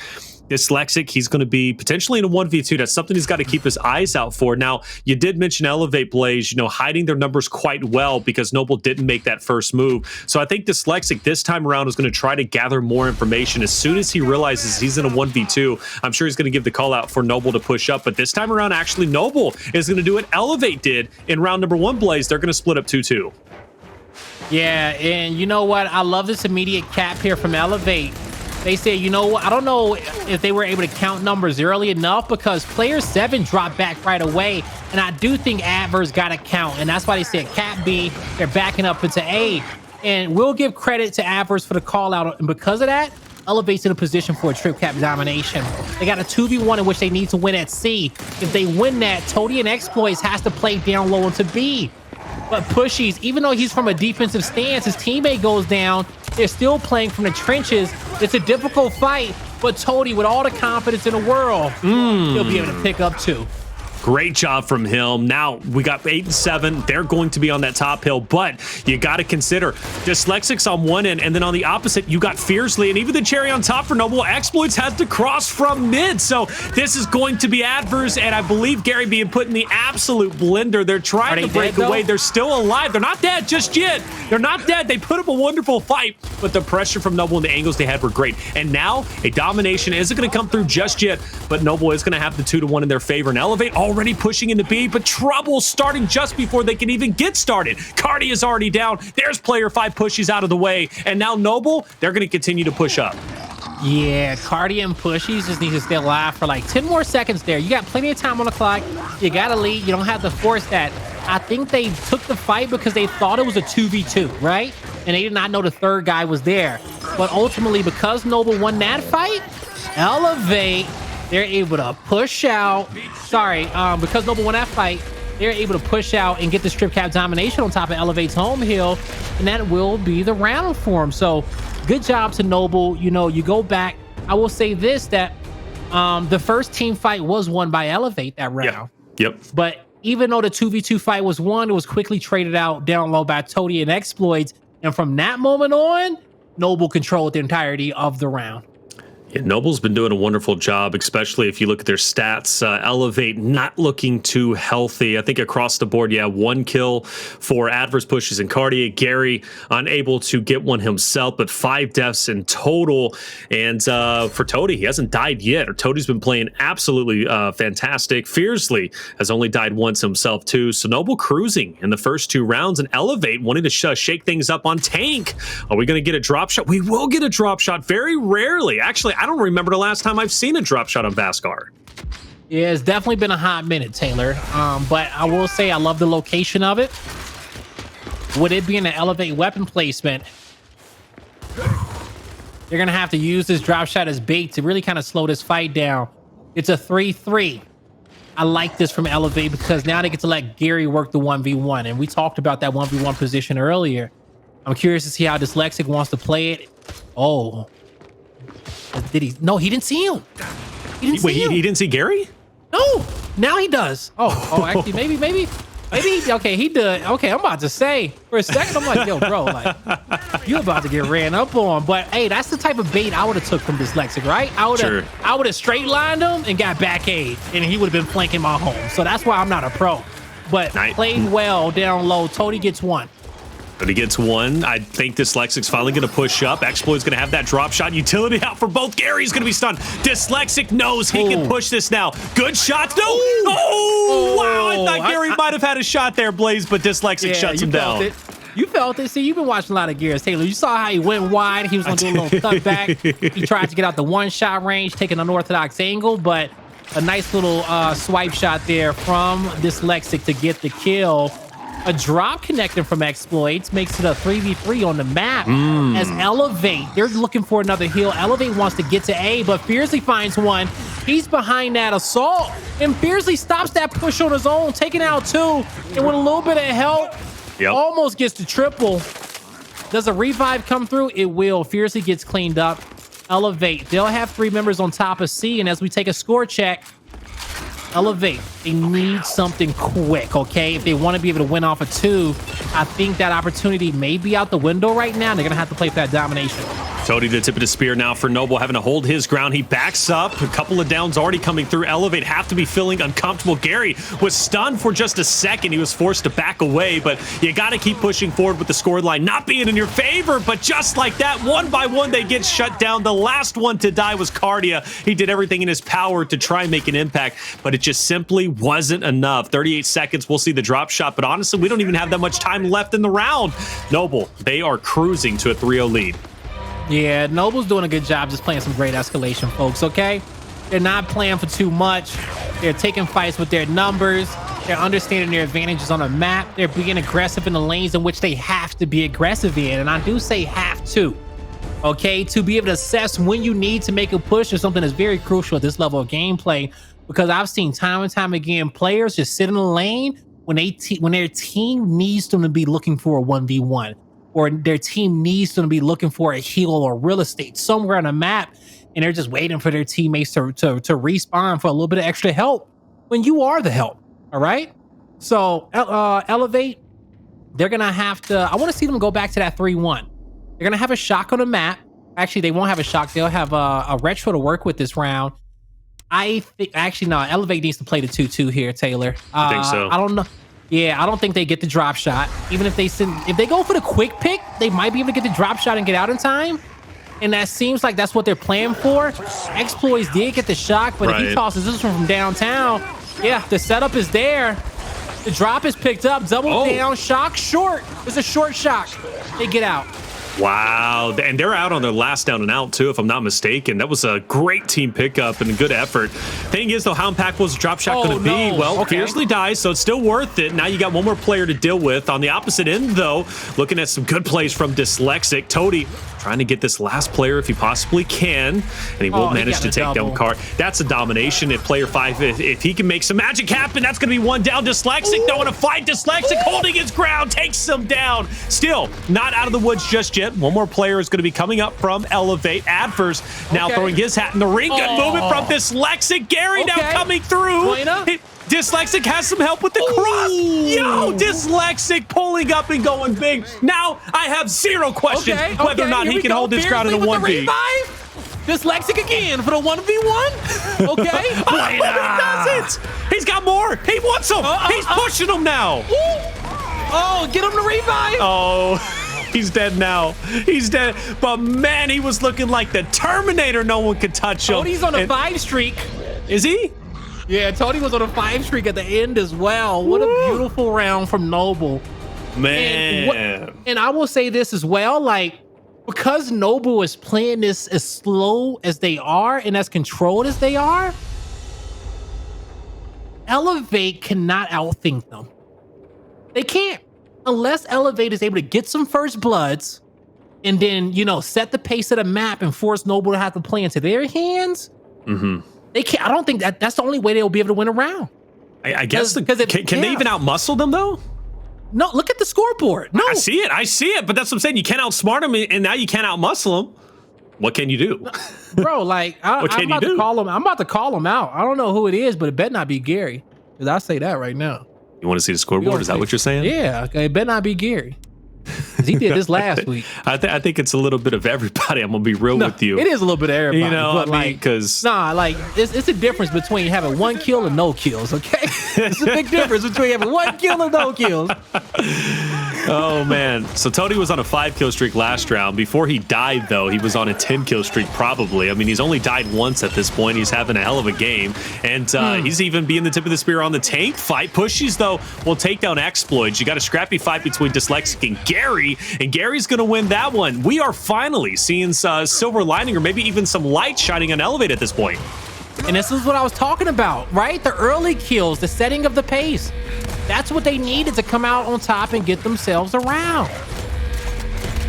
Dyslexic, he's going to be potentially in a 1v2. That's something he's got to keep his eyes out for. Now, you did mention Elevate, Blaze, you know, hiding their numbers quite well because Noble didn't make that first move. So I think Dyslexic this time around is going to try to gather more information. As soon as he realizes he's in a 1v2, I'm sure he's going to give the call out for Noble to push up. But this time around, actually, Noble is going to do what Elevate did in round number 1, Blaze. They're going to split up 2-2. Yeah, and you know what? I love this immediate cap here from Elevate. They said, you know what? I don't know if they were able to count numbers early enough because player 7 dropped back right away. And I do think Addvers got a count. And that's why they said cap B, they're backing up into A. And we'll give credit to Addvers for the call out. And because of that, Elevate's in a position for a trip cap domination. They got a 2v1 in which they need to win at C. If they win that, Toti and Xploidz has to play down low into B. But Pushyz, even though he's from a defensive stance, his teammate goes down. They're still playing from the trenches. It's a difficult fight, but Toti, with all the confidence in the world, he'll be able to pick up 2. Great job from him. Now we got 8 and 7. They're going to be on that top hill, but you got to consider Dyslexic's on one end, and then on the opposite, you got Fearzly, and even the cherry on top for Noble, Xploidz has to cross from mid. So this is going to be Addvers, and I believe Gary being put in the absolute blender. They're trying to break away. They're still alive. They're not dead just yet. They're not dead. They put up a wonderful fight, but the pressure from Noble and the angles they had were great. And now a domination isn't going to come through just yet, but Noble is going to have the 2-to-1 in their favor. And Elevate already pushing into B, but trouble starting just before they can even get started. Kardia is already down. There's player 5 Pushyz out of the way, and now Noble, they're going to continue to push up. Yeah, Kardia and Pushyz just need to stay alive for like 10 more seconds there. You got plenty of time on the clock. You got to lead. You don't have to force that. I think they took the fight because they thought it was a 2v2, right? And they did not know the third guy was there. But ultimately, because Noble won that fight, Elevate, they're able to push out. Because Noble won that fight, they're able to push out and get the strip cap domination on top of Elevate's home hill, and that will be the round for him. So good job to Noble. You know, you go back. I will say this, that the first team fight was won by Elevate that round. Yep. But even though the 2v2 fight was won, it was quickly traded out down low by Toti and Xploidz. And from that moment on, Noble controlled the entirety of the round. Yeah, Noble's been doing a wonderful job, especially if you look at their stats. Elevate not looking too healthy. I think across the board, yeah, 1 kill for Addvers, Pushyz, and Kardia. Gary unable to get one himself, but 5 deaths in total. And for Toti, he hasn't died yet. Or Toti's been playing absolutely fantastic. Fearzly has only died once himself too. So Noble cruising in the first 2 rounds, and Elevate wanting to shake things up on Tank. Are we going to get a drop shot? We will get a drop shot very rarely. Actually, I don't remember the last time I've seen a drop shot on Vasgar. Yeah, it's definitely been a hot minute, Taylor. But I will say I love the location of it. Would it be in an Elevate weapon placement? They're going to have to use this drop shot as bait to really kind of slow this fight down. It's a 3-3. I like this from Elevate because now they get to let Gary work the 1v1. And we talked about that 1v1 position earlier. I'm curious to see how Dyslexic wants to play it. Oh. Did he? No, he didn't see him. He didn't see Gary? No, now he does. Oh, actually, maybe. Okay, he did. Okay, I'm about to say for a second, I'm like, yo, bro, like you about to get ran up on. But hey, that's the type of bait I would have took from Dyslexic, right? I would have straight lined him and got back aid, and he would have been flanking my home. So that's why I'm not a pro. But played well down low. Toti gets 1. But he gets 1. I think Dyslexic's finally going to push up. Xploidz going to have that drop shot. Utility out for both. Gary's going to be stunned. Dyslexic knows he can push this now. Good shots. No. Oh, wow. I thought Gary might have had a shot there, Blaze, but Dyslexic shuts him down. You felt it. See, you've been watching a lot of Gears, Taylor. You saw how he went wide. He was going to do a little cutback. He tried to get out the 1-shot range, taking an unorthodox angle, but a nice little swipe shot there from Dyslexic to get the kill. A drop connecting from Xploidz makes it a 3v3 on the map. As Elevate, they're looking for another heal. Elevate wants to get to A, but Fearzly finds one. He's behind that assault, and Fearzly stops that push on his own, taking out 2. And with a little bit of help, almost gets the triple. Does a revive come through? It will. Fearzly gets cleaned up. Elevate, they'll have 3 members on top of C, and as we take a score check, Elevate, they need something quick, okay? If they want to be able to win off of 2, I think that opportunity may be out the window right now. They're going to have to play for that domination. Toti to tip of the spear now for Noble, having to hold his ground. He backs up. A couple of downs already coming through. Elevate have to be feeling uncomfortable. Gary was stunned for just a second. He was forced to back away, but you got to keep pushing forward with the score line not being in your favor. But just like that, 1 by 1, they get shut down. The last one to die was Kardia. He did everything in his power to try and make an impact, but it just simply wasn't enough. 38 seconds, we'll see the drop shot, but honestly, we don't even have that much time left in the round. Noble, they are cruising to a 3-0 lead. Yeah, Noble's doing a good job just playing some great escalation, folks, okay? They're not playing for too much. They're taking fights with their numbers. They're understanding their advantages on a map. They're being aggressive in the lanes in which they have to be aggressive in, and I do say have to, okay? To be able to assess when you need to make a push is something that's very crucial at this level of gameplay, because I've seen time and time again players just sit in the lane when their team needs them to be looking for a 1v1. Or their team needs them to be looking for a heal or real estate somewhere on a map, and they're just waiting for their teammates to respawn for a little bit of extra help when you are the help, all right? So Elevate, they're going to have to, I want to see them go back to that 3-1. They're going to have a shock on the map. Actually, they won't have a shock. They'll have a retro to work with this round. I think, actually, no, Elevate needs to play the 2-2 here, Taylor. I think so. I don't know. Yeah, I don't think they get the drop shot. Even if they go for the quick pick, they might be able to get the drop shot and get out in time. And that seems like that's what they're playing for. Xploidz did get the shock, but if he tosses this one from downtown, yeah, the setup is there. The drop is picked up, double down, shock, short. It's a short shock. They get out. Wow, and they're out on their last down and out too, if I'm not mistaken. That was a great team pickup and a good effort. Thing is, though, how impactful was the drop shot going to be? Well, Fearzly dies, so it's still worth it. Now you got one more player to deal with. On the opposite end, though, looking at some good plays from Dyslexic. Toti trying to get this last player if he possibly can, and he won't manage to take down Card. That's a domination at player 5. If he can make some magic happen, that's going to be one down. Dyslexic don't want to fight. Dyslexic holding his ground, takes him down. Still not out of the woods just yet. One more player is going to be coming up from Elevate. Addvers now throwing his hat in the ring. Good movement from Dyslexic. Gary now coming through. Dyslexic has some help with the cross. Yo, Dyslexic pulling up and going big. Now I have zero questions whether or not he can hold his ground in a 1v. Dyslexic again for the 1v1. Okay. He doesn't. He's got more. He wants him. He's pushing him now. Oh, get him to revive. Oh. He's dead now. He's dead. But man, he was looking like the Terminator. No one could touch him. Toti's on a 5 streak. Is he? Yeah, Toti was on a 5 streak at the end as well. What a beautiful round from Noble. Man. And I will say this as well, like, because Noble is playing this as slow as they are and as controlled as they are, Elevate cannot outthink them. They can't. Unless Elevate is able to get some first bloods and then, you know, set the pace of the map and force Noble to have to play into their hands, they can't. I don't think that's the only way they'll be able to win a round. I guess can they even outmuscle them though? No, look at the scoreboard. No, I see it. But that's what I'm saying. You can't outsmart them, and now you can't outmuscle them. What can you do, bro? Like I'm about to call him out. I don't know who it is, but it better not be Gary, because I say that right now. You want to see the scoreboard? Is that what you're saying? Yeah, okay. It better not be Gary. He did this last week. I think it's a little bit of everybody. I'm gonna be real with you. It is a little bit of everybody. You know, but because it's a difference between having 1 kill and no kills. Okay, it's a big difference between having 1 kill and no kills. Oh man, so Toti was on a 5-kill streak last round. Before he died, though, he was on a 10-kill streak probably. I mean, he's only died once at this point. He's having a hell of a game, and he's even being the tip of the spear on the tank fight. Pushyz, though, will take down Xploidz. You got a scrappy fight between Dyslexic and Gary, and Gary's going to win that one. We are finally seeing silver lining, or maybe even some light shining on Elevate at this point. And this is what I was talking about, right? The early kills, the setting of the pace. That's what they needed to come out on top and get themselves around.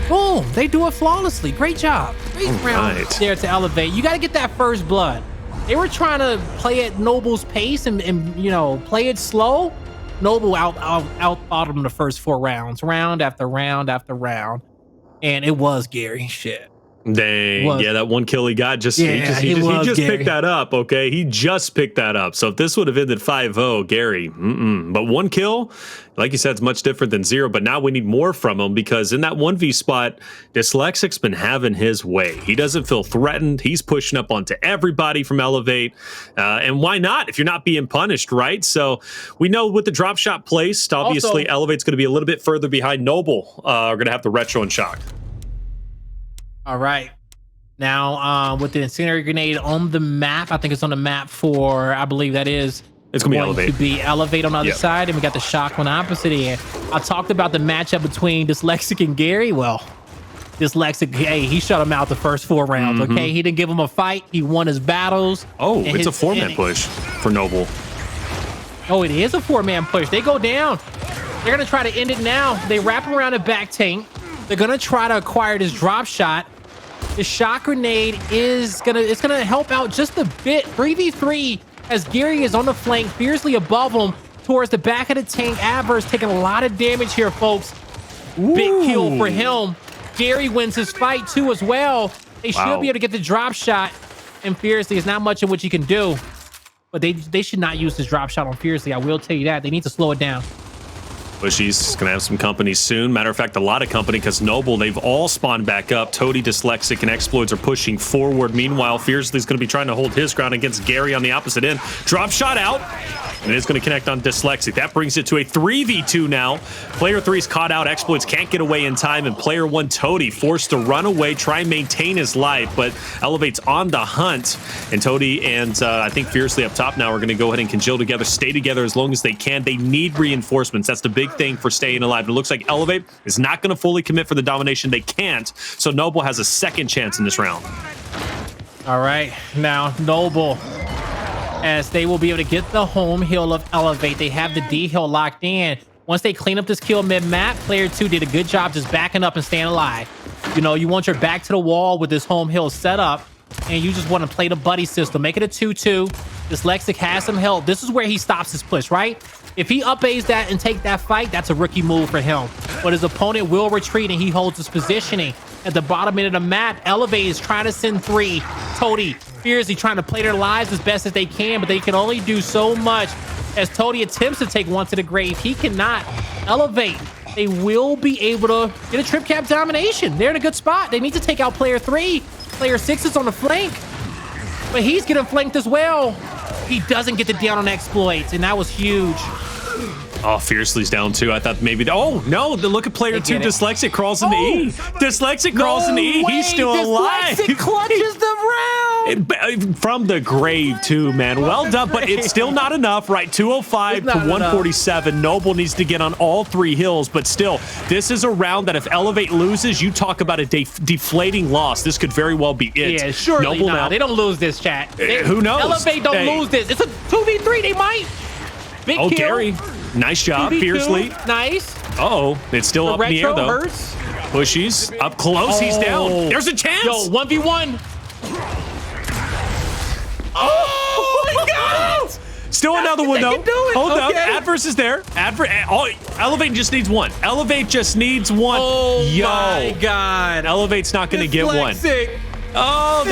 Boom, they do it flawlessly. Great job. Great round there to Elevate. You got to get that first blood. They were trying to play at Noble's pace and you know, play it slow. Noble out them the first 4 rounds, round after round after round. And it was Gary. Shit. Dang, yeah, that 1 kill he got, he just picked that up, okay? He just picked that up. So if this would have ended 5-0, Gary, But 1 kill, like you said, it's much different than 0, but now we need more from him, because in that 1v spot, Dyslexic's been having his way. He doesn't feel threatened. He's pushing up onto everybody from Elevate, and why not if you're not being punished, right? So we know with the drop shot placed, obviously also, Elevate's going to be a little bit further behind Noble. Are going to have the retro and shock. All right. Now, with the incendiary grenade on the map, I think it's on the map for, I believe that is. It's going to be Elevate on the other side, and we got the shock on the opposite end. I talked about the matchup between Dyslexic and Gary. Well, Dyslexic, hey, he shut him out the first 4 rounds, okay? He didn't give him a fight. He won his battles. Oh, it's a 4-man push for Noble. Oh, it is a 4-man push. They go down. They're going to try to end it now. They wrap around a back tank. They're gonna try to acquire this drop shot. The shock grenade is gonna help out just a bit. 3v3 as Gary is on the flank, Fearzly above him towards the back of the tank. Addvers taking a lot of damage here, folks. Big kill for him. Gary wins his fight too as well. They should be able to get the drop shot, and Fearzly is not much of what you can do. But they should not use this drop shot on Fearzly. I will tell you that. They need to slow it down. Pushyz going to have some company soon. Matter of fact, a lot of company, because Noble, they've all spawned back up. Toti, Dyslexic, and Xploidz are pushing forward. Meanwhile, Fearzly's going to be trying to hold his ground against Gary on the opposite end. Drop shot out, and it's going to connect on Dyslexic. That brings it to a 3v2 now. Player 3's caught out. Xploidz can't get away in time, and player 1, Toti, forced to run away, try and maintain his life, but Elevate's on the hunt. And Toti and I think Fearzly up top now are going to go ahead and congeal together, stay together as long as they can. They need reinforcements. That's the big thing for staying alive. It looks like Elevate is not going to fully commit for the domination. They can't. So Noble has a second chance in this round. All right. Now, Noble, as they will be able to get the home hill of Elevate. They have the D hill locked in. Once they clean up this kill mid-map, player 2 did a good job just backing up and staying alive. You know, you want your back to the wall with this home hill set up, and you just want to play the buddy system. Make it a 2-2. Dyslexic has some help. This is where he stops his push, right? If he up-A's that and take that fight, that's a rookie move for him. But his opponent will retreat, and he holds his positioning. At the bottom end of the map, Elevate is trying to send 3. Toti, Fearzly trying to play their lives as best as they can, but they can only do so much. as Toti attempts to take one to the grave. He cannot elevate. They will be able to get a trip cap domination. They're in a good spot. They need to take out player 3. Player 6 is on the flank, but he's getting flanked as well. He doesn't get the down on Xploidz, and that was huge. Oh, Fearzly's down too. I thought maybe. Oh no! Look at player 2. Dyslexic crawls into E. Dyslexic crawls into E. He's still alive. Dyslexic clutches the round from the grave too, man. Well done, but it's still not enough, right? 205 to 147. Noble needs to get on all 3 hills, but still, this is a round that if Elevate loses, you talk about a deflating loss. This could very well be it. Yeah, surely Noble not. They don't lose this, chat. Who knows? Elevate don't lose this. It's a 2v3. They might. Big kill. Gary. Nice job, Fearzly. Nice. Uh-oh, it's still up in the air, though. Hurts. Pushyz up close. He's down. There's a chance. Yo, 1v1. Oh, my God. Still another one, though. Hold up. Okay. Addvers is there. Elevate just needs one. Elevate just needs one. Oh, my God. Elevate's not going to get one. Oh,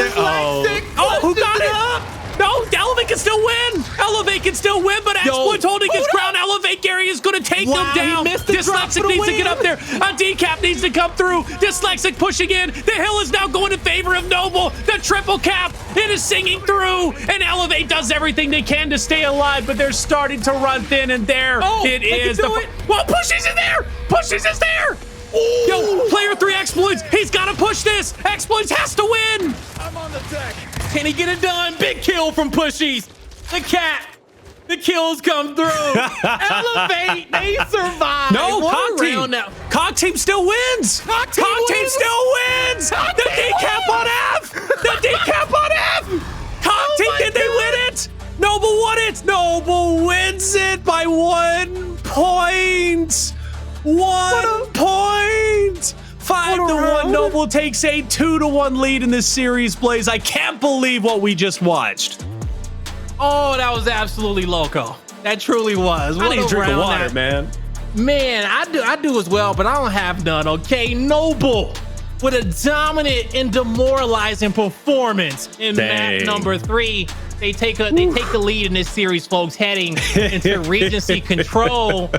who got it? No, Elevate can still win. Elevate can still win, but Xploidz holding his ground. Elevate, Gary is going to take them down. Dyslexic needs to get up there. A decap needs to come through. Dyslexic pushing in. The hill is now going in favor of Noble. The triple cap, it is singing through, and Elevate does everything they can to stay alive, but they're starting to run thin, and there it is. Well, Pushyz is there. Pushyz is there. Ooh. Yo, player 3 Xploidz. He's got to push this. Xploidz has to win. I'm on the deck. Can he get it done? Big kill from Pushyz. The cat. The kills come through. Elevate. They survive. No, Cock Team. Cock Team still wins. Cock Team still wins. The decap on F. The decap on F. Cock Team, did they win it? Noble won it. Noble wins it by 1 point. 1 point. 5-1. Noble takes a 2-1 lead in this series, Blaze. I can't believe what we just watched. Oh, that was absolutely loco. That truly was. I need to drink the water, man. Man, I do as well, but I don't have none, okay? Noble with a dominant and demoralizing performance in map number 3. They take the lead in this series, folks, heading into Regency control.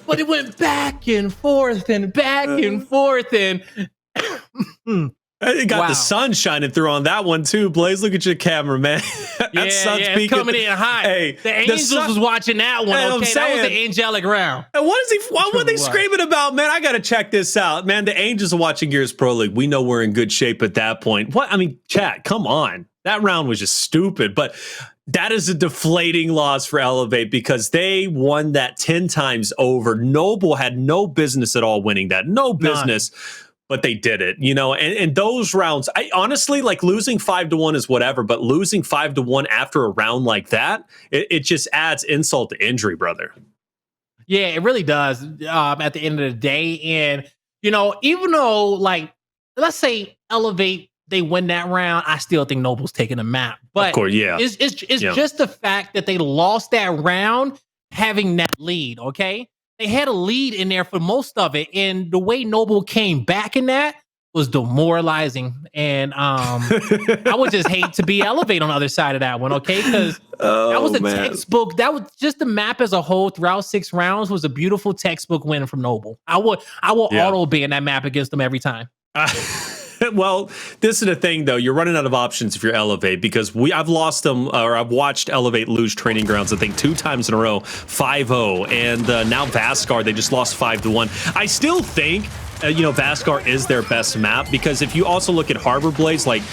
But it went back and forth and back and forth, and it got the sun shining through on that one too. Blaze, look at your camera, man. It's coming in hot. Hey, the Angels was watching that one. Okay, that was the angelic round. And what were they screaming about, man? I gotta check this out, man. The Angels are watching Gears Pro League. We know we're in good shape at that point. What? I mean, chat, come on. That round was just stupid, but that is a deflating loss for Elevate because they won that 10 times over. Noble had no business at all winning that. No business. But they did it, you know, and those rounds, I honestly, like, losing 5-1 is whatever, but losing 5-1 after a round like that, it just adds insult to injury, brother. Yeah, it really does at the end of the day. And, you know, even though, like, let's say Elevate, they win that round, I still think Noble's taking the map. But of course, yeah. It's just the fact that they lost that round having that lead, okay? They had a lead in there for most of it, and the way Noble came back in that was demoralizing. And I would just hate to be Elevate on the other side of that one, okay? Because that was a textbook. That was just the map as a whole throughout 6 rounds was a beautiful textbook win from Noble. I will auto ban that map against them every time. Well, this is the thing, though. You're running out of options if you're Elevate because I've lost them, or I've watched Elevate lose training grounds, I think, 2 times in a row, 5-0. And now Vasgar, they just lost 5-1. I still think, Vasgar is their best map because if you also look at Harbor Blaze, like,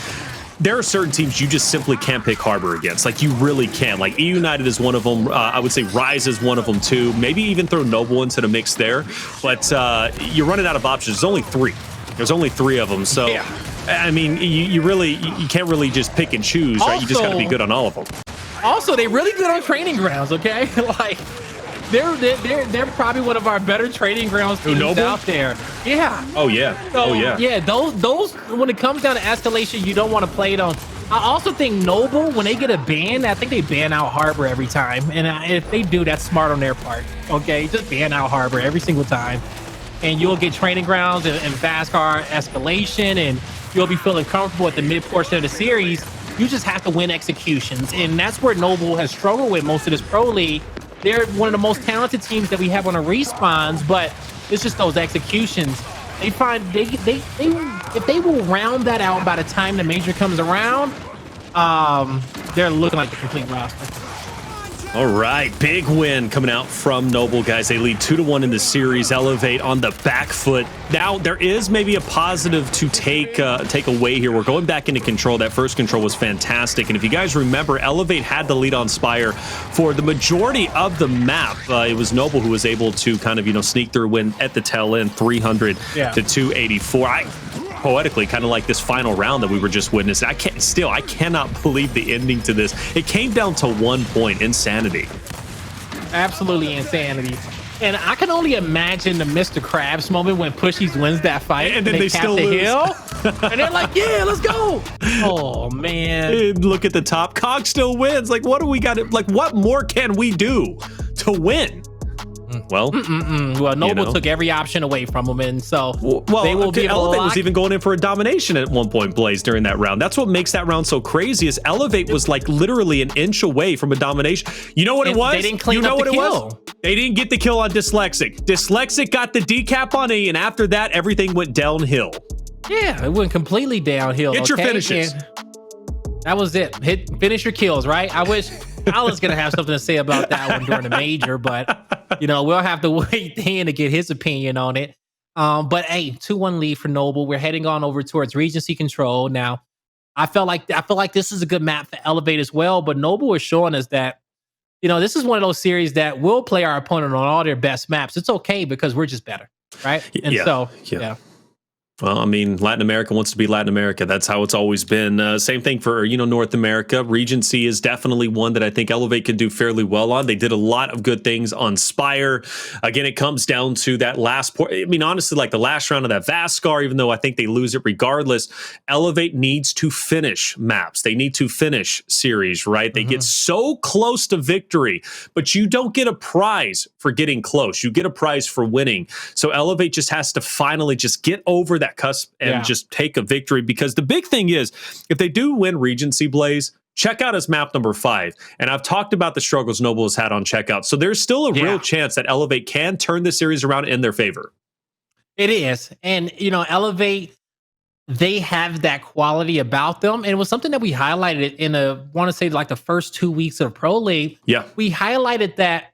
there are certain teams you just simply can't pick Harbor against. Like, you really can't. Like, E United is one of them. I would say Rise is one of them, too. Maybe even throw Noble into the mix there. But you're running out of options. There's only 3. There's only 3 of them, so yeah. I mean, you can't really just pick and choose, right? You just got to be good on all of them. Also, they're really good on training grounds, okay? Like, they're probably one of our better training grounds teams out there. Yeah. Oh yeah. So, yeah. Those when it comes down to Escalation, you don't want to play them. I also think Noble, when they get a ban, I think they ban out Harbor every time, and if they do, that's smart on their part. Okay, just ban out Harbor every single time. And you'll get training grounds and Vasgar Escalation, and you'll be feeling comfortable at the mid portion of the series. You just have to win executions, and that's where Noble has struggled with most of this pro league. they're one of the most talented teams that we have on the respawns, but it's just those executions. They find if they will round that out by the time the major comes around, they're looking like the complete roster. All right, big win coming out from Noble, guys. They lead 2-1 in the series. Elevate on the back foot. Now, there is maybe a positive to take away here. We're going back into control. That first control was fantastic. And if you guys remember, Elevate had the lead on Speyer for the majority of the map. It was Noble who was able to kind of, sneak through, win at the tail end, 300 to 284. Poetically, kind of like this final round that we were just witnessing. I cannot believe the ending to this. It came down to 1 point. Insanity. Absolutely insanity. And I can only imagine the Mr. Krabs moment when Pushyz wins that fight and then they cap still the lose. hill, and they're like, "Yeah, let's go!" Oh man! And look at the top. Cog still wins. Like, what do we got? Like, what more can we do to win? Well, Noble took every option away from him, and so they will be. Elevate was even going in for a domination at one point, Blaze, during that round. That's what makes that round so crazy. Is Elevate was like literally an inch away from a domination. You know what it was? They didn't clean up the kill. They didn't get the kill on Dyslexic. Dyslexic got the decap on E, and after that, everything went downhill. Yeah, it went completely downhill. Get your finishes. And that was it. Finish your kills, right? I wish Alan's gonna have something to say about that one during the major, but we'll have to wait then to get his opinion on it. But hey, 2-1 lead for Noble. We're heading on over towards Regency control now. I feel like this is a good map for Elevate as well, but Noble is showing us that this is one of those series that will play our opponent on all their best maps. It's okay because we're just better, right? And yeah. Well, I mean, Latin America wants to be Latin America. That's how it's always been. Same thing for, North America. Regency is definitely one that I think Elevate can do fairly well on. They did a lot of good things on Speyer. Again, it comes down to that last point. I mean, honestly, like the last round of that Vasgar, even though I think they lose it regardless, Elevate needs to finish maps. They need to finish series, right? They get so close to victory, but you don't get a prize for getting close. You get a prize for winning. So Elevate just has to finally just get over that cusp and just take a victory, because the big thing is if they do win Regency, Blaze, check out his map number 5. And I've talked about the struggles Noble has had on checkout. So there's still a real chance that Elevate can turn the series around in their favor. It is. And, Elevate, they have that quality about them. And it was something that we highlighted in the first 2 weeks of Pro League. Yeah. We highlighted that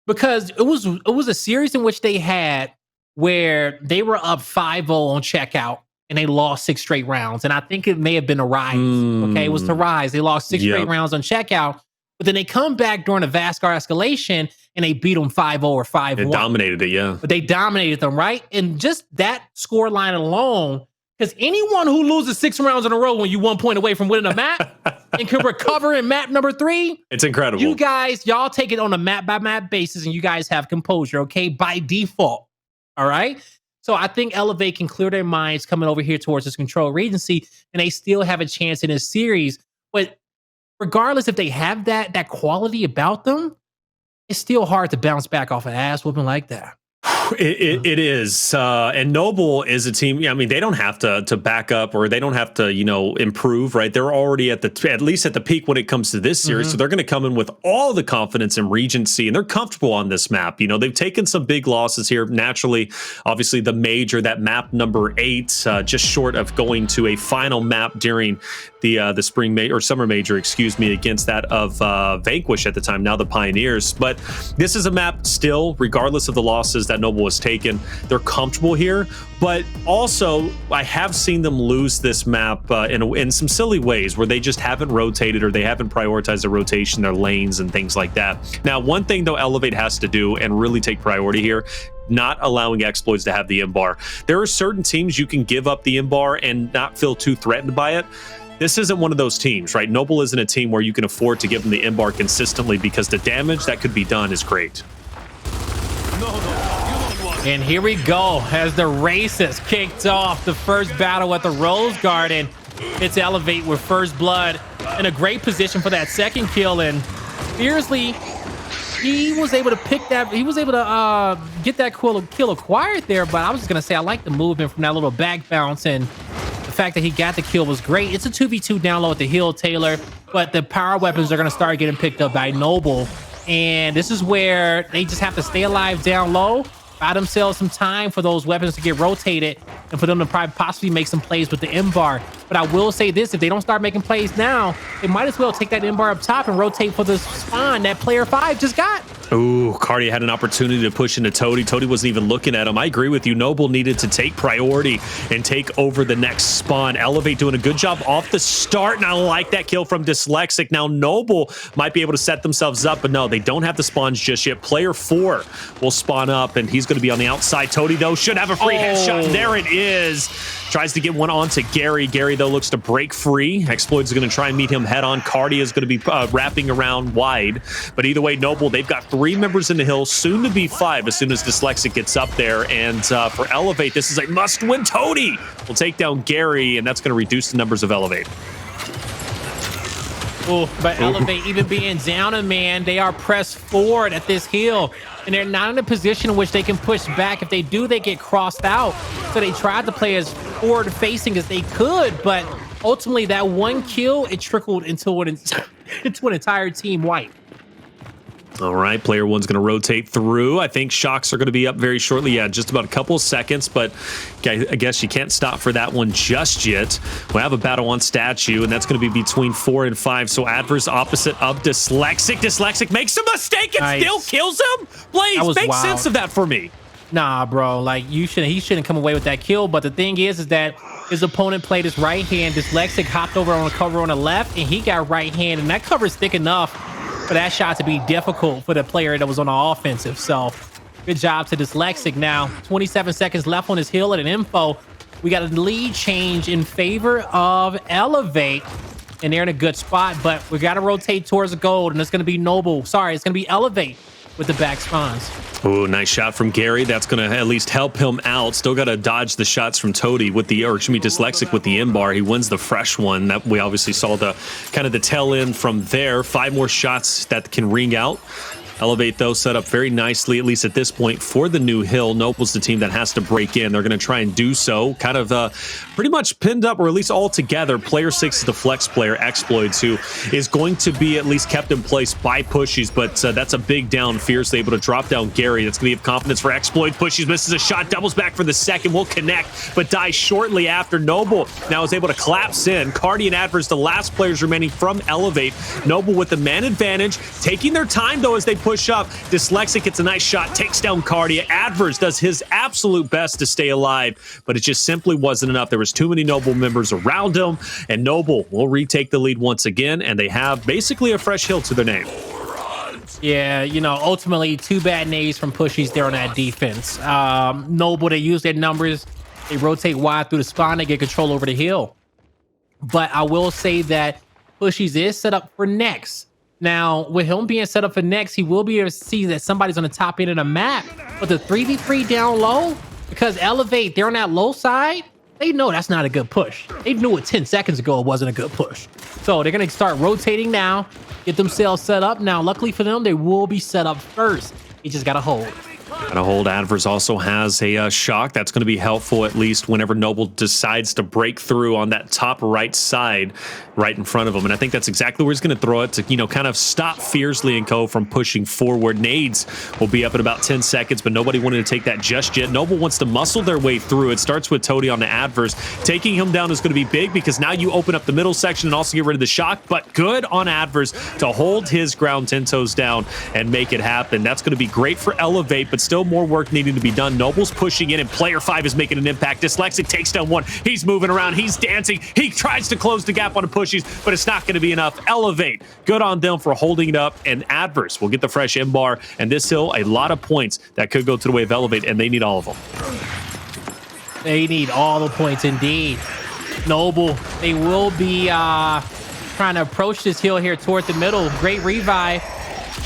because it was a series in which they had where they were up 5-0 on checkout and they lost 6 straight rounds. And I think it may have been a Rise. Okay, it was the Rise. They lost 6 straight rounds on checkout, but then they come back during a Vasgar escalation and they beat them 5-0 or 5-1. They dominated it, yeah. But they dominated them, right? And just that score line alone, because anyone who loses 6 rounds in a row when you 1 point away from winning a map and can recover in map number 3, it's incredible. You guys, y'all take it on a map by map basis and you guys have composure, okay? By default. All right. So I think Elevate can clear their minds coming over here towards this control Regency, and they still have a chance in this series. But regardless if they have that quality about them, it's still hard to bounce back off an ass whooping like that. It is. And Noble is a team. I mean, they don't have to back up, or they don't have to, improve, right? They're already at least at the peak when it comes to this series. So they're going to come in with all the confidence in Regency, and they're comfortable on this map. They've taken some big losses here. Naturally, obviously the major, that map number 8, just short of going to a final map during the spring major or summer major, against that of Vanquish at the time, now the Pioneers. But this is a map still, regardless of the losses that Noble has taken, they're comfortable here. But also, I have seen them lose this map in some silly ways where they just haven't rotated, or they haven't prioritized the rotation, their lanes and things like that. Now, one thing though Elevate has to do and really take priority here, not allowing Xploidz to have the M-bar. There are certain teams you can give up the M-bar and not feel too threatened by it. This isn't one of those teams, right? Noble isn't a team where you can afford to give them the M-bar consistently, because the damage that could be done is great. And here we go as the race has kicked off. The first battle at the Rose Garden. It's Elevate with first blood in a great position for that second kill. And Fearzly, he was able to pick that. He was able to get that kill acquired there. But I was just going to say, I like the movement from that little back bounce. And the fact that he got the kill was great. It's a 2v2 down low at the hill, Taylor. But the power weapons are going to start getting picked up by Noble. And this is where they just have to stay alive down low, buy themselves some time for those weapons to get rotated and for them to possibly make some plays with the M-bar. But I will say this, if they don't start making plays now, they might as well take that M-bar up top and rotate for the spawn that player 5 just got. Ooh, Kardia had an opportunity to push into Toti. Toti wasn't even looking at him. I agree with you. Noble needed to take priority and take over the next spawn. Elevate doing a good job off the start, and I like that kill from Dyslexic. Now, Noble might be able to set themselves up, but no, they don't have the spawns just yet. Player 4 will spawn up, and he's going to be on the outside. Toti, though, should have a free headshot. There it is. Tries to get one onto Gary. Gary, though, looks to break free. Xploidz is going to try and meet him head on. Kardia is going to be wrapping around wide. But either way, Noble, they've got 3 members in the hill, soon to be 5 as soon as Dyslexic gets up there. And for Elevate, this is a must-win. Toti will take down Gary, and that's going to reduce the numbers of Elevate. Oh, but Elevate, even being down a man, they are pressed forward at this hill. And they're not in a position in which they can push back. If they do, they get crossed out. So they tried to play as forward-facing as they could, but ultimately that one kill, it trickled into an entire team wipe. All right, player 1's going to rotate through. I think shocks are going to be up very shortly. Yeah, just about a couple of seconds, but I guess you can't stop for that one just yet. We'll have a battle on statue, and that's going to be between 4 and 5. So Addvers opposite of Dyslexic. Dyslexic makes a mistake and still kills him. Blaze, make sense of that for me. Nah, bro, like he shouldn't come away with that kill. But the thing is that his opponent played his right hand. Dyslexic hopped over on the cover on the left, and he got right hand, and that cover's thick enough for that shot to be difficult for the player that was on the offensive. So good job to Dyslexic. Now 27 seconds left on his hill at an info. We got a lead change in favor of Elevate, and they're in a good spot, but we got to rotate towards the gold, and it's going to be Noble. Sorry, it's going to be Elevate with the back spawns. Oh, nice shot from Gary. That's going to at least help him out. Still got to dodge the shots from Toti with the, or excuse me, Dyslexic with the M-bar. He wins the fresh one. That we obviously saw the kind of the tail end from there. 5 more shots that can ring out. Elevate, though, set up very nicely, at least at this point, for the new hill. Noble's the team that has to break in. They're going to try and do so. Kind of pretty much pinned up, or at least all together. Player 6 is the flex player, Xploidz, who is going to be at least kept in place by Pushyz, but that's a big down. Fearzly able to drop down Gary. That's going to be confidence for Xploidz. Pushyz misses a shot, doubles back for the second, will connect, but dies shortly after. Noble now is able to collapse in. Kardia and Addvers, the last players remaining from Elevate. Noble with the man advantage, taking their time, though, as they push up. Dyslexic gets a nice shot, takes down Kardia. Addvers does his absolute best to stay alive, but it just simply wasn't enough. There was too many Noble members around him, and Noble will retake the lead once again, and they have basically a fresh hill to their name. Yeah, you know, ultimately 2 bad nades from Pushyz there on that defense. Noble, they use their numbers. They rotate wide through the spawn. They get control over the hill. But I will say that Pushyz is set up for next. Now, with him being set up for next, he will be able to see that somebody's on the top end of the map. But the 3v3 down low, because Elevate, they're on that low side, they know that's not a good push. They knew it 10 seconds ago it wasn't a good push. So they're going to start rotating now, get themselves set up. Now, luckily for them, they will be set up first. You just got to hold. Gotta hold. Addvers also has a shock. That's going to be helpful, at least whenever Noble decides to break through on that top right side right in front of him. And I think that's exactly where he's going to throw it to, you know, kind of stop Fearzly and co from pushing forward. Nades will be up in about 10 seconds, but nobody wanted to take that just yet. Noble wants to muscle their way through. It starts with Toti on the Addvers. Taking him down is going to be big because now you open up the middle section and also get rid of the shock, but good on Addvers to hold his ground 10 toes down and make it happen. That's going to be great for Elevate, but still more work needing to be done. Noble's pushing in, and player 5 is making an impact. Dyslexic takes down 1. He's moving around. He's dancing. He tries to close the gap on the Pushyz, but it's not going to be enough. Elevate, good on them for holding it up, and Addvers will get the fresh M-bar, and this hill, a lot of points that could go to the way of Elevate, and they need all of them. They need all the points indeed. Noble, they will be trying to approach this hill here toward the middle. Great revive.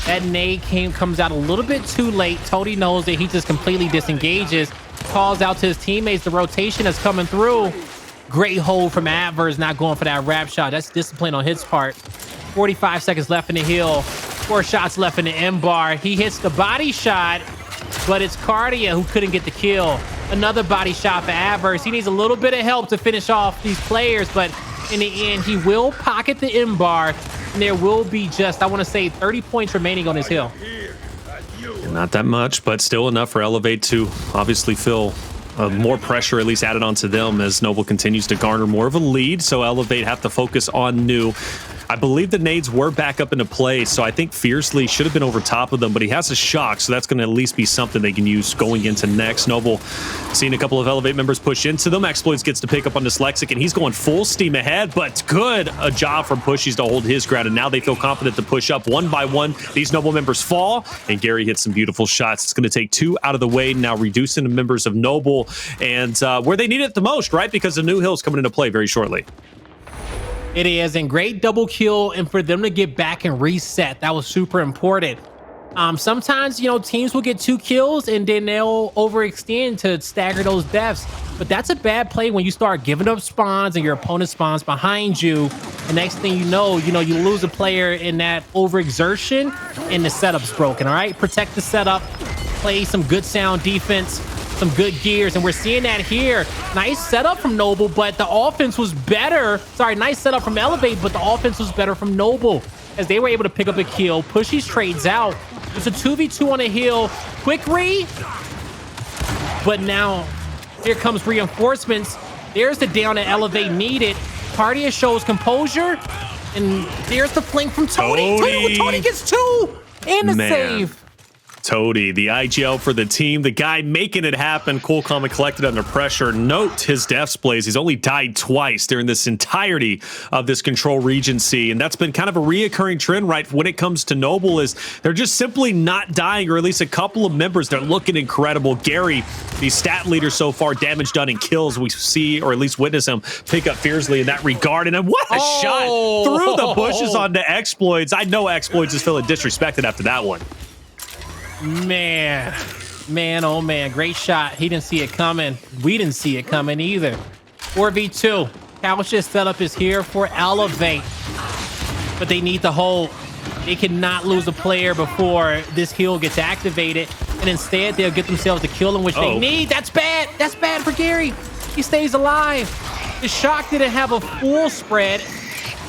That nade comes out a little bit too late. Toti knows that he just completely disengages. Calls out to his teammates. The rotation is coming through. Great hold from Addvers, not going for that wrap shot. That's discipline on his part. 45 seconds left in the hill. 4 shots left in the M-bar. He hits the body shot, but it's Kardia who couldn't get the kill. Another body shot for Addvers. He needs a little bit of help to finish off these players, but in the end, he will pocket the M-bar. and there will be just, I want to say, 30 points remaining on this hill. Not that much, but still enough for Elevate to obviously feel more pressure at least added onto them as Noble continues to garner more of a lead. So Elevate have to focus on new. I believe the nades were back up into play, so I think Fearzly should have been over top of them, but he has a shock, so that's going to at least be something they can use going into next. Noble seeing a couple of Elevate members push into them. Xploidz gets to pick up on Dyslexic, and he's going full steam ahead, but good a job from Pushyz to hold his ground, and now they feel confident to push up one by one. These Noble members fall, and Gary hits some beautiful shots. It's going to take 2 out of the way, now reducing the members of Noble, and where they need it the most, right? Because the new hill's coming into play very shortly. It is, and great double kill, and for them to get back and reset, that was super important. Sometimes, you know, teams will get 2 kills and then they'll overextend to stagger those deaths, but that's a bad play when you start giving up spawns and your opponent spawns behind you. The next thing you know, you lose a player in that overexertion and the setup's broken. All right, protect the setup, play some good sound defense, some good gears, and we're seeing that here. Nice setup from Noble, but the offense was better. Sorry, nice setup from Elevate, but the offense was better from Noble as they were able to pick up a kill. Pushyz trades out. It's a 2v2 on a hill. Quick re, but now here comes reinforcements. There's the down that Elevate needed. Kardia shows composure, and there's the flank from Toti. Toti gets 2 and the save. Toti, the IGL for the team, the guy making it happen, cool, calm, and collected under pressure. Note his death plays. He's only died twice during this entirety of this control Regency, and that's been kind of a reoccurring trend, right, when it comes to Noble, is they're just simply not dying, or at least a couple of members. They're looking incredible. Gary, the stat leader so far, damage done and kills. We see, or at least witness him pick up Fearzly in that regard, and then what a shot through the bushes onto Xploidz. I know Xploidz is feeling disrespected after that one. Man, oh man, great shot. He didn't see it coming. We didn't see it coming either. 4v2. Couch's setup is here for Elevate, but they need to hold. They cannot lose a player before this heal gets activated, and instead they'll get themselves the kill in which they need. That's bad. That's bad for Gary. He stays alive. The shock didn't have a full spread.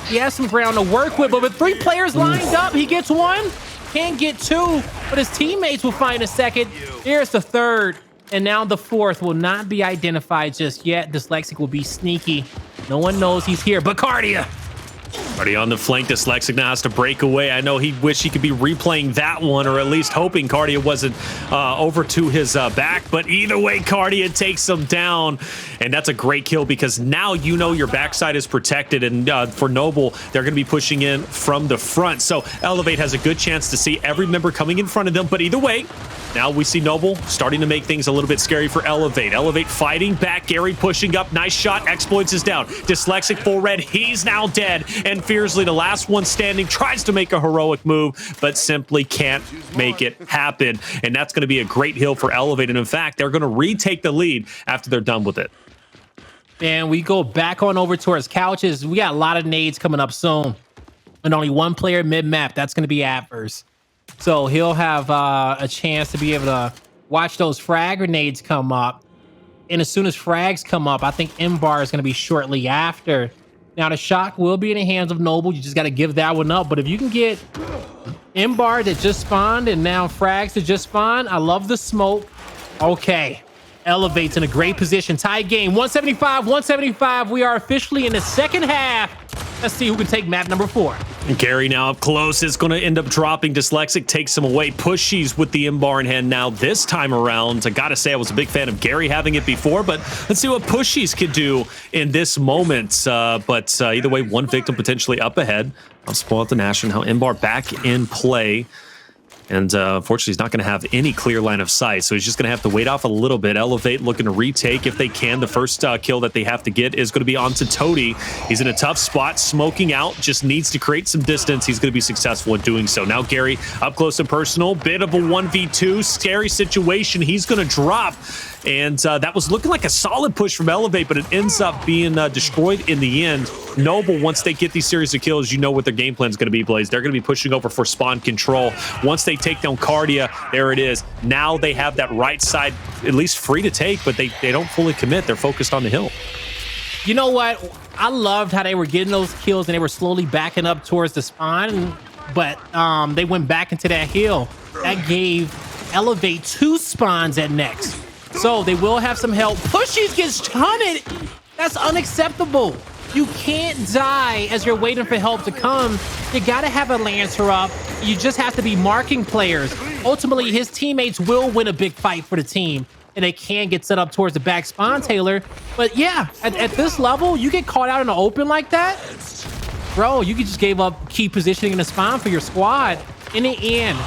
He has some ground to work with, but with 3 players lined up, he gets 1. Can't get 2, but his teammates will find a second. Here's the 3rd, and now the 4th will not be identified just yet. Dyslexic will be sneaky. No one knows he's here, but Kardia. Already on the flank, Dyslexic now has to break away. I know he wished he could be replaying that one, or at least hoping Kardia wasn't over to his back, but either way, Kardia takes him down, and that's a great kill because now you know your backside is protected, and for Noble, they're going to be pushing in from the front, so Elevate has a good chance to see every member coming in front of them, but either way, now we see Noble starting to make things a little bit scary for Elevate. Elevate fighting back, Gary pushing up, nice shot, Xploidz is down. Dyslexic full red, he's now dead, and Fearzly, the last one standing, tries to make a heroic move, but simply can't make it happen, and that's going to be a great heal for Elevate, and in fact, they're going to retake the lead after they're done with it. And we go back on over towards Couches. We got a lot of nades coming up soon, and only 1 player mid-map. That's going to be Addvers. So he'll have a chance to be able to watch those frag grenades come up. And as soon as frags come up, I think M-Bar is going to be shortly after. Now, the shock will be in the hands of Noble. You just got to give that one up. But if you can get M-Bar that just spawned and now frags that just spawned, I love the smoke. Okay. Elevate's in a great position. Tie game, 175. We are officially in the second half. Let's see who can take map number 4. Gary now up close is going to end up dropping. Dyslexic takes him away. Pushyz with the M-Bar in hand now this time around. I got to say, I was a big fan of Gary having it before, but let's see what Pushyz could do in this moment. But either way, 1 victim potentially up ahead. I'll spawn at the Nash, and now M-Bar back in play. And unfortunately, he's not going to have any clear line of sight, so he's just going to have to wait off a little bit. Elevate looking to retake if they can. The first kill that they have to get is going to be onto Toti. He's in a tough spot, smoking out, just needs to create some distance. He's going to be successful in doing so. Now Gary up close and personal, bit of a 1v2, scary situation. He's going to drop, and that was looking like a solid push from Elevate, but it ends up being destroyed in the end. Noble, once they get these series of kills, you know what their game plan is going to be, Blaze. They're going to be pushing over for spawn control. Once they take down Kardia, there it is. Now they have that right side at least free to take, but they don't fully commit. They're focused on the hill. You know what? I loved how they were getting those kills and they were slowly backing up towards the spawn, but they went back into that hill. That gave Elevate 2 spawns at next. So they will have some help. Pushyz gets hunted. That's unacceptable. You can't die as you're waiting for help to come. You gotta have a Lancer up. You just have to be marking players. Ultimately, his teammates will win a big fight for the team, and they can get set up towards the back spawn, Taylor. But yeah, at this level, you get caught out in the open like that, bro, you just gave up key positioning in the spawn for your squad. In the end,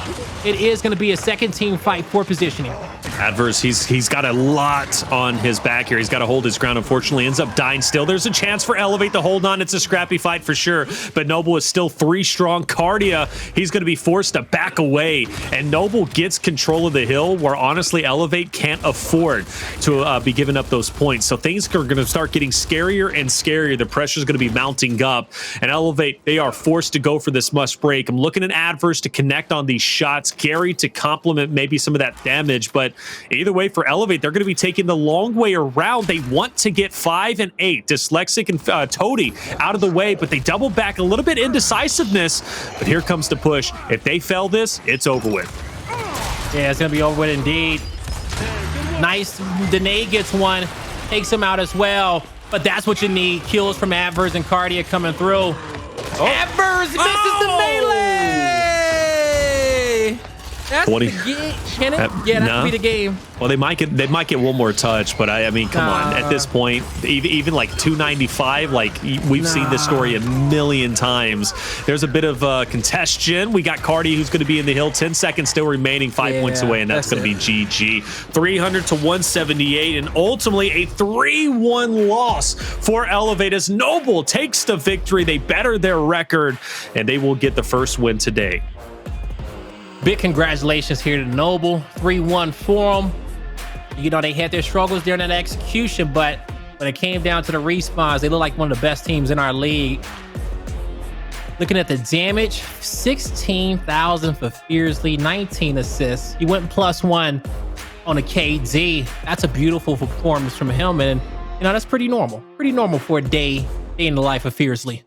it is going to be a second team fight for positioning. Addvers, he's got a lot on his back here. He's got to hold his ground. Unfortunately, ends up dying still. There's a chance for Elevate to hold on. It's a scrappy fight for sure, but Noble is still 3 strong. Kardia, he's going to be forced to back away, and Noble gets control of the hill where honestly Elevate can't afford to be giving up those points. So things are going to start getting scarier and scarier. The pressure is going to be mounting up, and Elevate, they are forced to go for this must break. I'm looking at Addvers to connect on these shots, Gary to complement maybe some of that damage, but either way for Elevate, they're going to be taking the long way around. They want to get 5 and 8. Dyslexic and Toti out of the way, but they double back a little bit indecisiveness, but here comes the push. If they fail this, it's over with. Yeah, it's going to be over with indeed. Nice. Danae gets one, takes him out as well, but that's what you need. Kills from Addvers and Kardia coming through. Addvers misses the melee! That's 20. the game. Can it? Yeah, that could be the game. Well, they might get one more touch, but I mean, come on. At this point, even like 295, like we've seen this story a million times. There's a bit of congestion. We got Kardia who's going to be in the hill. 10 seconds still remaining, 5 points away, and that's going to be GG. 300 to 178, and ultimately a 3-1 loss for Elevate as Noble takes the victory. They better their record, and they will get the first win today. Big congratulations here to Noble. 3-1 for them. You know, they had their struggles during that execution, but when it came down to the respawns, they look like one of the best teams in our league. Looking at the damage, 16,000 for Fearzly, 19 assists. He went +1 on a KD. That's a beautiful performance from him, and you know, that's pretty normal. Pretty normal for a day in the life of Fearzly.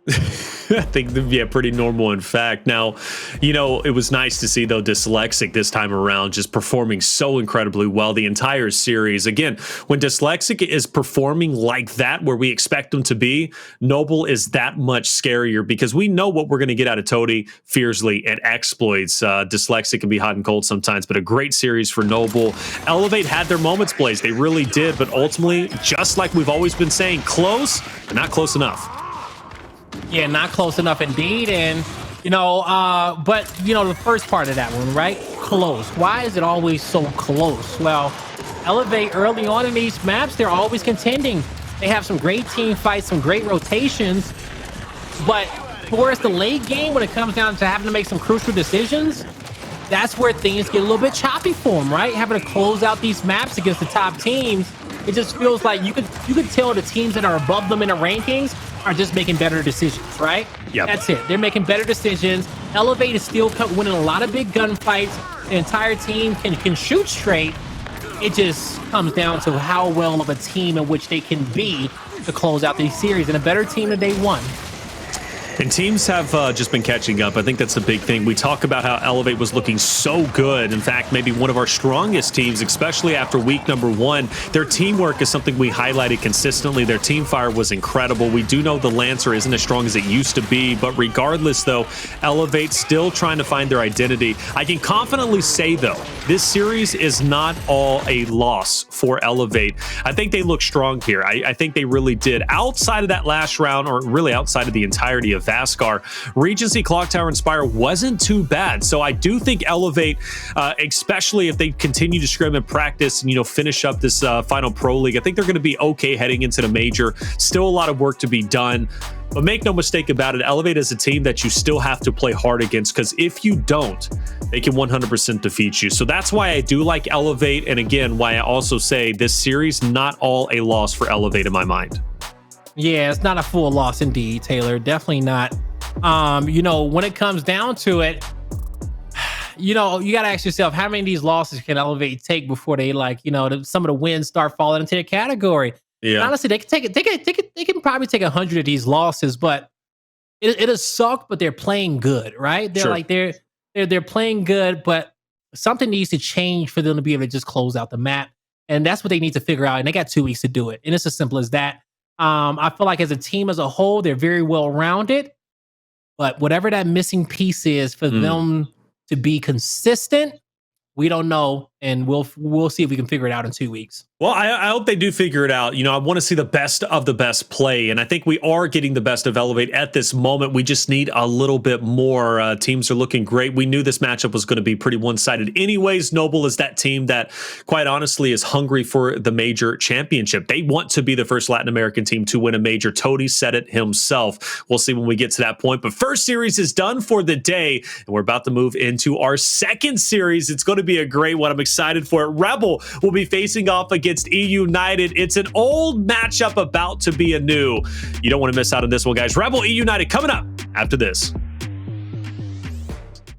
I think, yeah, pretty normal, in fact. Now, you know, it was nice to see, though, Dyslexic this time around just performing so incredibly well the entire series. Again, when Dyslexic is performing like that, where we expect him to be, Noble is that much scarier because we know what we're going to get out of Toti, Fearzly, and Xploidz. Dyslexic can be hot and cold sometimes, but a great series for Noble. Elevate had their moments, Blaze. They really did, but ultimately, just like we've always been saying, close, but not close enough. Yeah, not close enough indeed. And, you know, but, you know, the first part of that one, right? Close. Why is it always so close? Well, Elevate early on in these maps, they're always contending. They have some great team fights, some great rotations. But towards the late game, when it comes down to having to make some crucial decisions, that's where things get a little bit choppy for them, right? Having to close out these maps against the top teams. It just feels like you could tell the teams that are above them in the rankings are just making better decisions, right? Yep. That's it. They're making better decisions. Elevate is still winning a lot of big gunfights. The entire team can shoot straight. It just comes down to how well of a team in which they can be to close out these series, and a better team than day one. And teams have just been catching up. I think that's the big thing. We talk about how Elevate was looking so good. In fact, maybe one of our strongest teams, especially after week number 1. Their teamwork is something we highlighted consistently. Their team fire was incredible. We do know the Lancer isn't as strong as it used to be, but regardless, though, Elevate still trying to find their identity. I can confidently say, though, this series is not all a loss for Elevate. I think they look strong here. I think they really did. Outside of that last round, or really outside of the entirety of Vasgar, Regency, Clocktower, and Speyer wasn't too bad. So I do think Elevate, especially if they continue to scrim and practice and, you know, finish up this final Pro League, I think they're going to be okay heading into the major. Still a lot of work to be done. But make no mistake about it, Elevate is a team that you still have to play hard against, because if you don't, they can 100% defeat you. So that's why I do like Elevate, and again, why I also say this series, not all a loss for Elevate in my mind. Yeah, it's not a full loss indeed, Taylor. Definitely not. You know, when it comes down to it, you know, you got to ask yourself, how many of these losses can Elevate take before they, like, you know, some of the wins start falling into their category? Yeah. And honestly, they can take it. They can probably take 100 of these losses, but it has sucked. But they're playing good, right? They're Sure. like they're playing good, but something needs to change for them to be able to just close out the map, and that's what they need to figure out. And they got 2 weeks to do it, and it's as simple as that. I feel like as a team as a whole, they're very well rounded, but whatever that missing piece is for them to be consistent, we don't know, and we'll see if we can figure it out in 2 weeks. Well, I hope they do figure it out. You know, I want to see the best of the best play, and I think we are getting the best of Elevate at this moment. We just need a little bit more. Teams are looking great. We knew this matchup was going to be pretty one-sided anyways. Noble is that team that, quite honestly, is hungry for the major championship. They want to be the first Latin American team to win a major. Toti said it himself. We'll see when we get to that point. But first series is done for the day, and we're about to move into our second series. It's going to be a great one. I'm excited for it. Rebel will be facing off against E United. It's an old matchup about to be a new. You don't want to miss out on this one, guys. Rebel E United coming up after this.